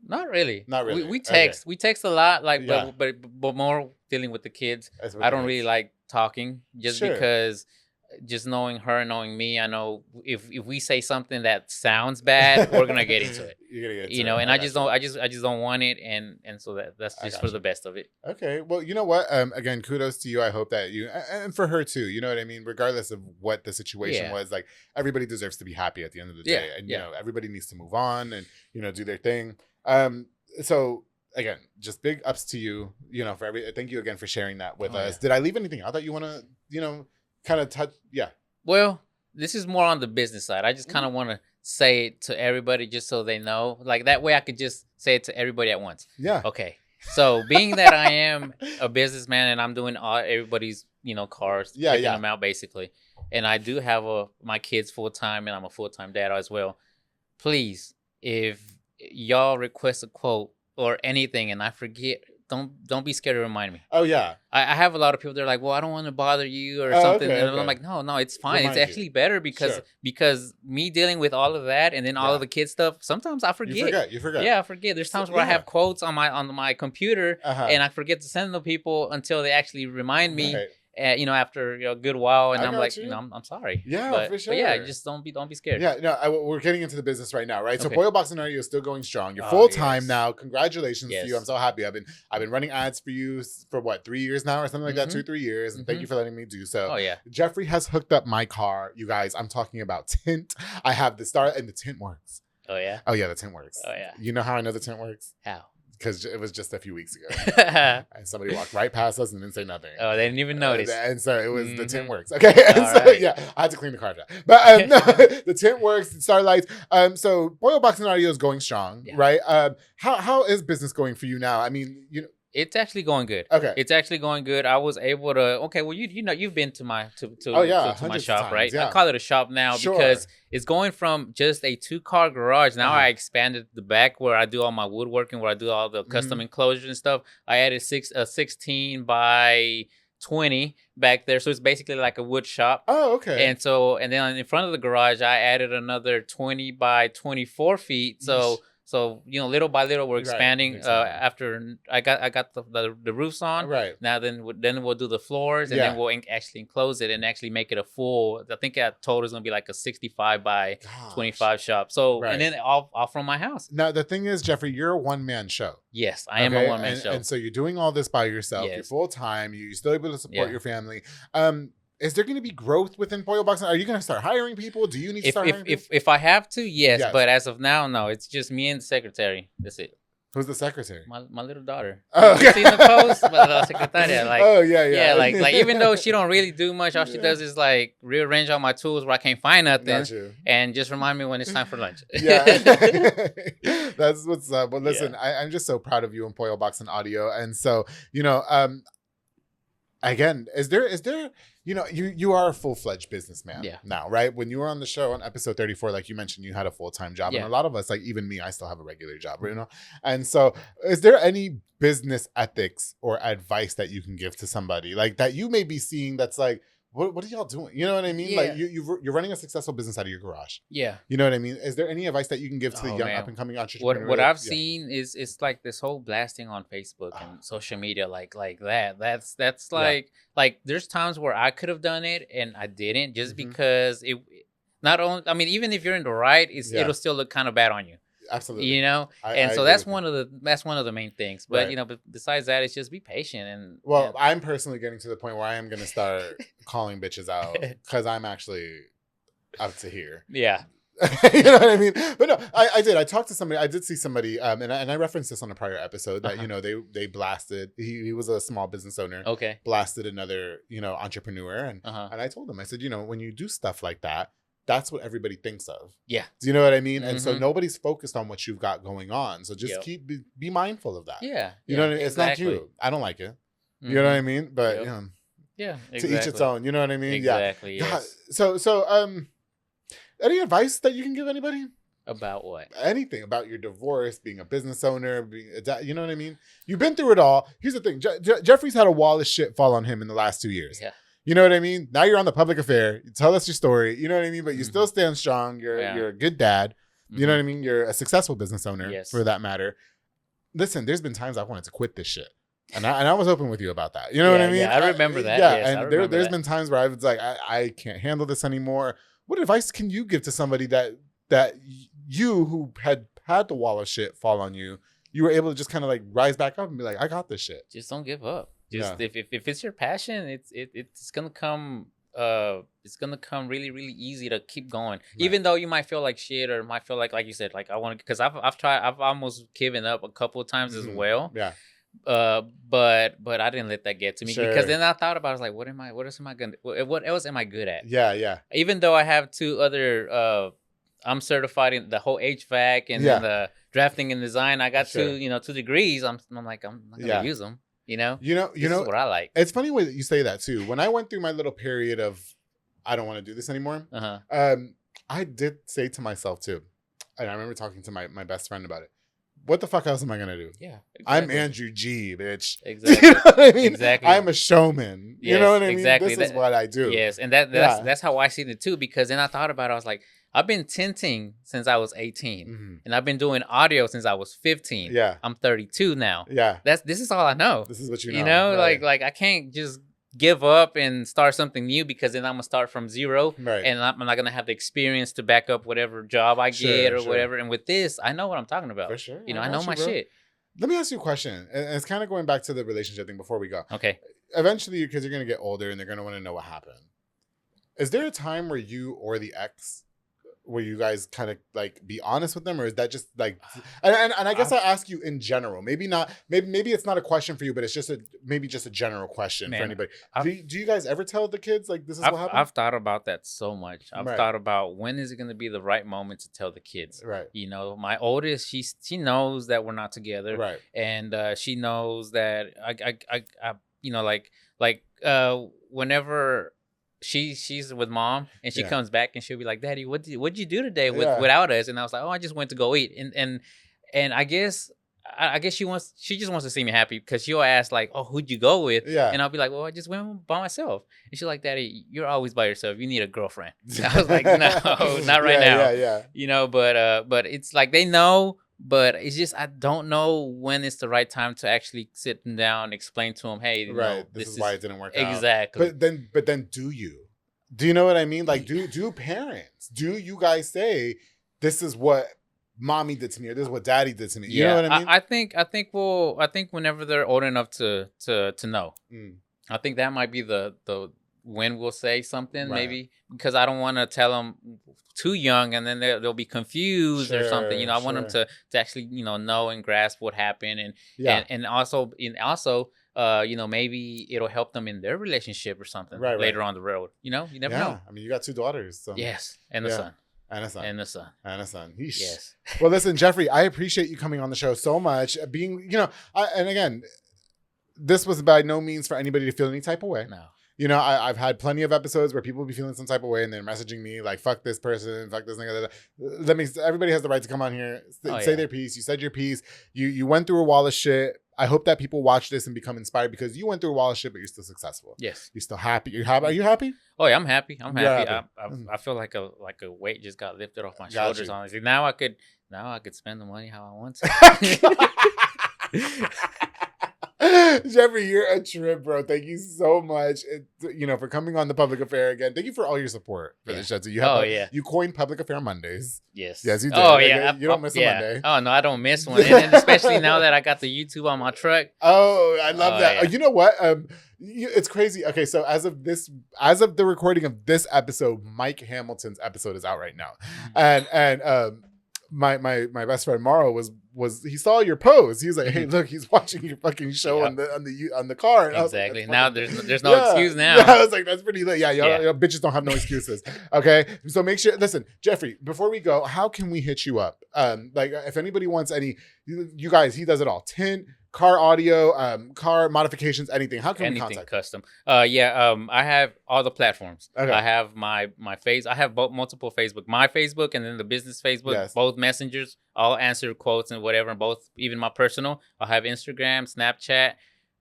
Not really. Not really. We text. Okay. We text a lot, like, Yeah. but more dealing with the kids. I don't really like talking, just Sure. because, just knowing her, knowing me, I know if we say something that sounds bad, we're gonna get into it. You're gonna get into you know, it. and I just don't want it, and so that's just for the best of it. Okay. Well, you know what? Again, kudos to you. I hope that you, and for her too, you know what I mean? Regardless of what the situation was, like, everybody deserves to be happy at the end of the day. And, you know, everybody needs to move on and, do their thing. So again, just big ups to you, for thank you again for sharing that with us. Yeah. Did I leave anything out that you want to, kind of touch? Yeah. Well, this is more on the business side. I just kind of want to say it to everybody just so they know. Like, that way I could just say it to everybody at once. Yeah. Okay. So being that I am a businessman and I'm doing everybody's, cars, picking them out basically. And I do have my kids full time, and I'm a full time dad as well. Please, if y'all request a quote or anything and I forget, don't be scared to remind me. Oh yeah. I have a lot of people, they're like, well, I don't want to bother you or something. Okay, and I'm like, no, it's fine. It's actually better because me dealing with all of that and then all of the kid stuff, sometimes I forget. You forget. Yeah, I forget. There's times where I have quotes on my computer and I forget to send them to people until they actually remind me. Right. After a good while, and I'm like, I'm sorry. Yeah, for sure. But yeah, just don't be scared. Yeah, no, we're getting into the business right now, right? So Pollo Box and Audio is still going strong. You're full time now. Congratulations to you. I'm so happy. I've been running ads for you for what, 3 years now or something like that, 2-3 years, and thank you for letting me do so. Oh yeah. Jeffrey has hooked up my car, you guys. I'm talking about tint. I have the star, and the tint works. Oh yeah. Oh yeah, the tint works. Oh yeah. You know how I know the tint works? How? Because it was just a few weeks ago. And somebody walked right past us and didn't say nothing. Oh, they didn't even notice. And so it was the tint works. Okay. And so, yeah, I had to clean the car out. But no, the tint works, the starlights. So Pollo Box and Audio is going strong, right? How is business going for you now? I mean, it's actually going good. Okay. It's actually going good. I was able to. Okay, well, you've been to my my shop, right? Yeah. I call it a shop now because it's going from just a 2-car garage. Now I expanded the back where I do all my woodworking, where I do all the custom enclosures and stuff. I added a 16 by 20 back there, so it's basically like a wood shop. Oh, okay. And then in front of the garage, I added another 20 by 24 feet. So little by little, we're expanding. After I got the roofs on, right now, then we'll do the floors, and then we'll actually enclose it and actually make it a full. I think that total is gonna be like a 65 by 25 shop. So and then all from my house. Now the thing is, Jeffrey, you're a one-man show. Yes, I am a one-man show, and so you're doing all this by yourself. Yes. You're full time. You're still able to support your family. Is there going to be growth within Pollo Box? Are you going to start hiring people? Do you need to start hiring people? If I have to, yes. But as of now, no. It's just me and the secretary. That's it. Who's the secretary? My little daughter. Oh, okay. You seen the post? La secretaria. Like, oh, yeah. Yeah, like even though she don't really do much, all she does is like rearrange all my tools where I can't find nothing. And just remind me when it's time for lunch. Yeah. That's what's up. Well, listen, I'm just so proud of you and Pollo Box and Audio. And so, again, is there you are a full-fledged businessman now, right? When you were on the show on episode 34, like you mentioned, you had a full-time job. And a lot of us, like even me, I still have a regular job, And so is there any business ethics or advice that you can give to somebody like that you may be seeing that's like, what are y'all doing? You know what I mean? Like you're running a successful business out of your garage. Yeah. You know what I mean? Is there any advice that you can give to the young up and coming entrepreneur? What I've seen is it's like this whole blasting on Facebook and social media like that. That's like there's times where I could have done it and I didn't just because it not only, I mean, even if you're in the right, it'll still look kind of bad on you. Absolutely. So that's one of the main things. But but besides that, it's just be patient and I'm personally getting to the point where I am gonna start calling bitches out because I'm actually up to here. Yeah. You know what I mean? But no, I did. I talked to somebody. I did see somebody, and I referenced this on a prior episode that they blasted. He was a small business owner. Okay. Blasted another entrepreneur, and I told him, I said, when you do stuff like that, that's what everybody thinks of. Yeah. Do you know what I mean? And so nobody's focused on what you've got going on. So just be mindful of that. Yeah. You know what I mean? It's not cute. I don't like it. You know what I mean? But yeah, exactly. To each its own. You know what I mean? Exactly. Yeah. Yes. So any advice that you can give anybody? About what? Anything about your divorce, being a business owner, you know what I mean? You've been through it all. Here's the thing. Jeffrey's had a wall of shit fall on him in the last 2 years. Yeah. You know what I mean? Now you're on the public affair. You tell us your story. You know what I mean? But you still stand strong. You're a good dad. You know what I mean? You're a successful business owner, for that matter. Listen, there's been times I wanted to quit this shit. And I was open with you about that. You know what I mean? Yeah, I remember that. Yeah, yes, and there's been times where I was like, I can't handle this anymore. What advice can you give to somebody that you, who had the wall of shit fall on you, you were able to just kind of like rise back up and be like, I got this shit. Just don't give up. Just if it's your passion, it's gonna come. It's gonna come really, really easy to keep going. Right. Even though you might feel like shit, or might feel like you said, like I want to, because I've almost given up a couple of times as well. Yeah. But I didn't let that get to me, because then I thought about it, I was like, what else am I good at? Yeah. Even though I have 2 other I'm certified in the whole HVAC and then the drafting and design. I got 2 degrees. I'm like, I'm not gonna use them. You know this is what I like. It's funny way that you say that too. When I went through my little period of I don't want to do this anymore, I did say to myself too, and I remember talking to my best friend about it. What the fuck else am I gonna do? Yeah, exactly. I'm Andrew G, bitch. Exactly. You know what I mean? Exactly. I'm a showman. Yes, you know what I mean? Exactly. This is what I do. Yes, and that's how I see it too. Because then I thought about it. I was like, I've been tinting since I was 18, and I've been doing audio since I was 15. Yeah, I'm 32 now. Yeah, this is all I know. This is what you know. You know, right. like I can't just give up and start something new, because then I'm gonna start from zero, right? And I'm not gonna have the experience to back up whatever job I get or whatever. And with this, I know what I'm talking about. For sure, I know my shit. Let me ask you a question, and it's kind of going back to the relationship thing before we go. Okay. Eventually, your kids are gonna get older, and they're gonna want to know what happened. Is there a time where you or the ex, where you guys kind of like be honest with them, or is that just like, and I guess I ask you in general, maybe it's not a question for you, but it's just a general question for anybody. Do you guys ever tell the kids like this is what happened? I've thought about that so much. I've thought about when is it going to be the right moment to tell the kids. Right. My oldest, she knows that we're not together. Right. And she knows that whenever she's with mom and she comes back and she'll be like, Daddy, what'd you do today without us? And I was like, oh, I just went to go eat. And I guess she just wants to see me happy, because she'll ask like, oh, who'd you go with? Yeah. And I'll be like, well, I just went by myself. And she's like, Daddy, you're always by yourself. You need a girlfriend. And I was like, no, not right now. Yeah. But it's like they know. But it's just, I don't know when it's the right time to actually sit them down and explain to them, hey, this is why it didn't work out. Exactly. But then do you know what I mean? Like, do parents, do you guys say, this is what mommy did to me, or this is what daddy did to me? You know what I mean? I think whenever they're old enough to know, I think that might be the when we'll say something, maybe, because I don't want to tell them too young and then they'll be confused or something. I want them to actually know and grasp what happened, and also maybe it'll help them in their relationship or something later on the road. You never know. I mean, you got 2 daughters. So. Yes, and the son. And a son. And a son. And a son. Yeesh. Yes. Well, listen, Jeffrey, I appreciate you coming on the show so much. Being, and again, this was by no means for anybody to feel any type of way. No. I've had plenty of episodes where people be feeling some type of way and they're messaging me like, fuck this person, fuck this nigga. Everybody has the right to come on here, say their piece. You said your piece. You went through a wall of shit. I hope that people watch this and become inspired, because you went through a wall of shit, but you're still successful. Yes. You're still happy. Are you happy? Oh yeah, I'm happy. I feel like a weight just got lifted off my shoulders. Honestly, now I could spend the money how I want to. Jeffrey, you're a trip, bro. Thank you so much, for coming on the Public Affair again. Thank you for all your support for the show. So you coined Public Affair Mondays. Yes. Yes, you did. Oh, yeah. You don't miss a Monday. Oh, no, I don't miss one. And especially now that I got the YouTube on my truck. Oh, I love that. Yeah. You know what? It's crazy. Okay, so as of the recording of this episode, Mike Hamilton's episode is out right now. And my best friend Maro was he saw your post. He was like, "Hey, look, he's watching your fucking show on the car." And exactly. Like, now there's no excuse now. Yeah, I was like, that's pretty lit. Yeah, y'all bitches don't have no excuses. Okay, so make sure. Listen, Jeffrey, before we go, how can we hit you up? Like if anybody wants any, you guys, he does it all. Tint, car audio, car modifications, anything. How can we contact custom? I have all the platforms. Okay. I have my face. I have multiple Facebook. My Facebook and then the business Facebook. Yes. Both messengers. I'll answer quotes and whatever. Both, even my personal. I have Instagram, Snapchat.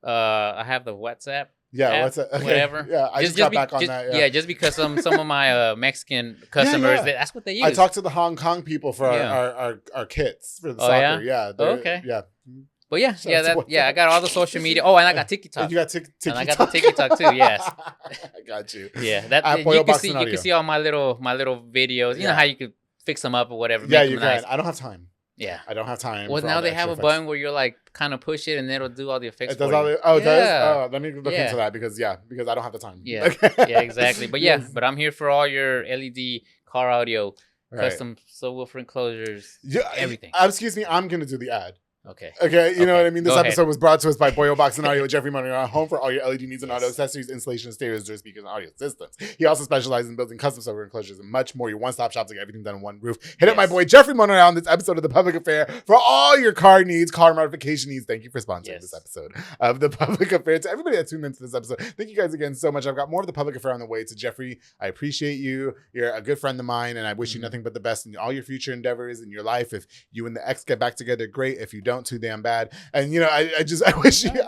I have the WhatsApp. Yeah, app, what's it? Okay. Whatever. Yeah, I just got back on that. Yeah. Just because some of my Mexican customers, that's what they use. I talked to the Hong Kong people for our kits for the soccer. Yeah. Okay. Yeah. But I got all the social media. Oh, and I got TikTok. You got TikTok. And I got the TikTok too. Yes. I got you. Yeah, that you can see all my little videos. You know how you could fix them up or whatever. Yeah, you can. Nice. I don't have time. Yeah, I don't have time. Well, now they have a button where you're like kind of push it and it'll do all the effects. It does all the. Oh, it does. Oh, let me look into that because I don't have the time. Yeah, exactly. But but I'm here for all your LED car audio, custom subwoofer enclosures, everything. Excuse me, I'm gonna do the ad. Okay. You know what I mean? This episode ahead. was brought to us by Pollo Box and Audio with Jeffrey Monreal, home for all your LED needs and audio accessories, installation of stereos, door speakers, and audio systems. He also specializes in building custom software enclosures and much more. Your one-stop shop to get everything done on one roof. Hit up my boy Jeffrey Monreal on this episode of The Public Affair for all your car needs, car modification needs. Thank you for sponsoring this episode of The Public Affair. To everybody that tuned into this episode, thank you guys again so much. I've got more of The Public Affair on the way. To Jeffrey, I appreciate you. You're a good friend of mine, and I wish you nothing but the best in all your future endeavors in your life. If you and the ex get back together, great. If you don't, too damn bad. And I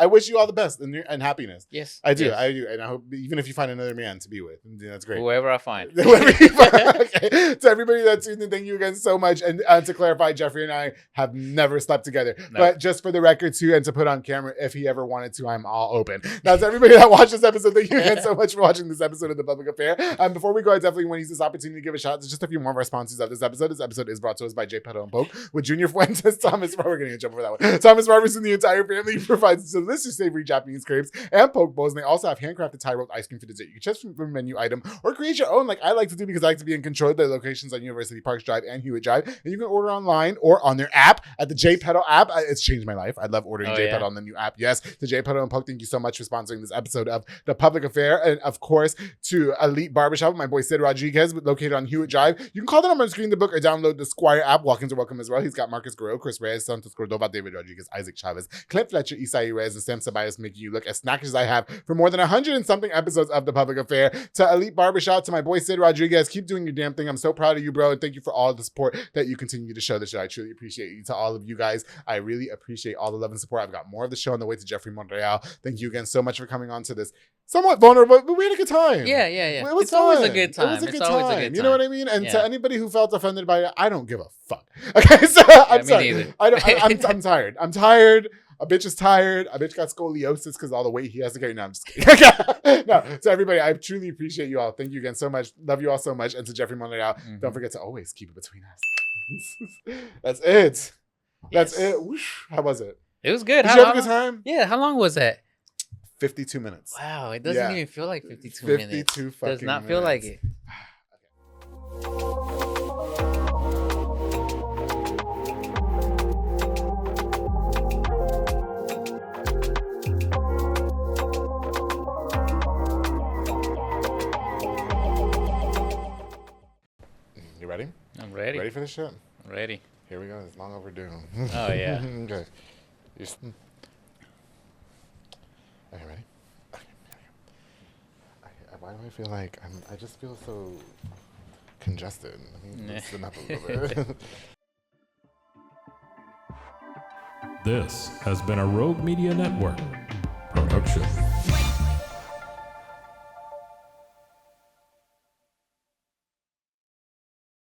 wish you all the best and happiness. Yes, I do, and I hope even if you find another man to be with, that's great. Whoever I find. Okay. To everybody that's tuned in, thank you again so much. And to clarify, Jeffrey and I have never slept together. No. But just for the record too, and to put on camera, if he ever wanted to, I'm all open. Now, to everybody that watched this episode, thank you again so much for watching this episode of The Public Affair. Before we go, I definitely want to use this opportunity to give a shout out to just a few more of our sponsors of this episode. This episode is brought to us by Jefre and Pollo with Junior Fuentes, Thomas. We're going to get in trouble for that one. Thomas Robertson, the entire family provides delicious savory Japanese crepes and poke bowls, and they also have handcrafted Thai rolled ice cream for dessert. You can choose from a menu item or create your own, like I like to do because I like to be in control of the locations on University Parks Drive and Hewitt Drive. And you can order online or on their app at the J Pedal app. It's changed my life. I love ordering J Pedal on the new app. Yes, to J Pedal and Poke, thank you so much for sponsoring this episode of The Public Affair. And of course, to Elite Barbershop, my boy Sid Rodriguez, located on Hewitt Drive. You can call the number on the screen, the book, or download the Squire app. Walk-ins are welcome as well. He's got Marcus Guerrero, Chris Reyes, Santos Cordova, David Rodriguez, Isaac Chavez, Clint Fletcher, Isai Reyes, and Sam Sabayas, making you look as snackish as I have for more than 100 and something episodes of The Public Affair. To Elite Barbershop, to my boy Sid Rodriguez, keep doing your damn thing. I'm so proud of you, bro, and thank you for all the support that you continue to show the show. I truly appreciate you. To all of you guys, I really appreciate all the love and support. I've got more of the show on the way. To Jeffrey Monreal, thank you again so much for coming on to this somewhat vulnerable, but we had a good time. Yeah. It's always a good time. It was a good time. You know what I mean? And to anybody who felt offended by it, I don't give a fuck. Okay, so I'm sorry. Neither. I'm tired. I'm tired. A bitch is tired. A bitch got scoliosis because all the weight he has to carry. No, I'm just kidding. No, so everybody, I truly appreciate you all. Thank you again so much. Love you all so much. And to Jeffrey Monreal, don't forget to always keep it between us. That's it. That's it. Whoosh. How was it? It was good. Did you have a good time? Yeah. How long was that? 52 minutes. Wow. It doesn't even feel like 52 minutes. 52 fucking does not minutes. feel like it. You ready? I'm ready. Ready for this shit? I'm ready. Here we go. It's long overdue. Oh, yeah. Okay. Okay, ready? Okay. Why do I feel like I just feel so congested? Let me loosen up a little bit. This has been a Rogue Media Network production.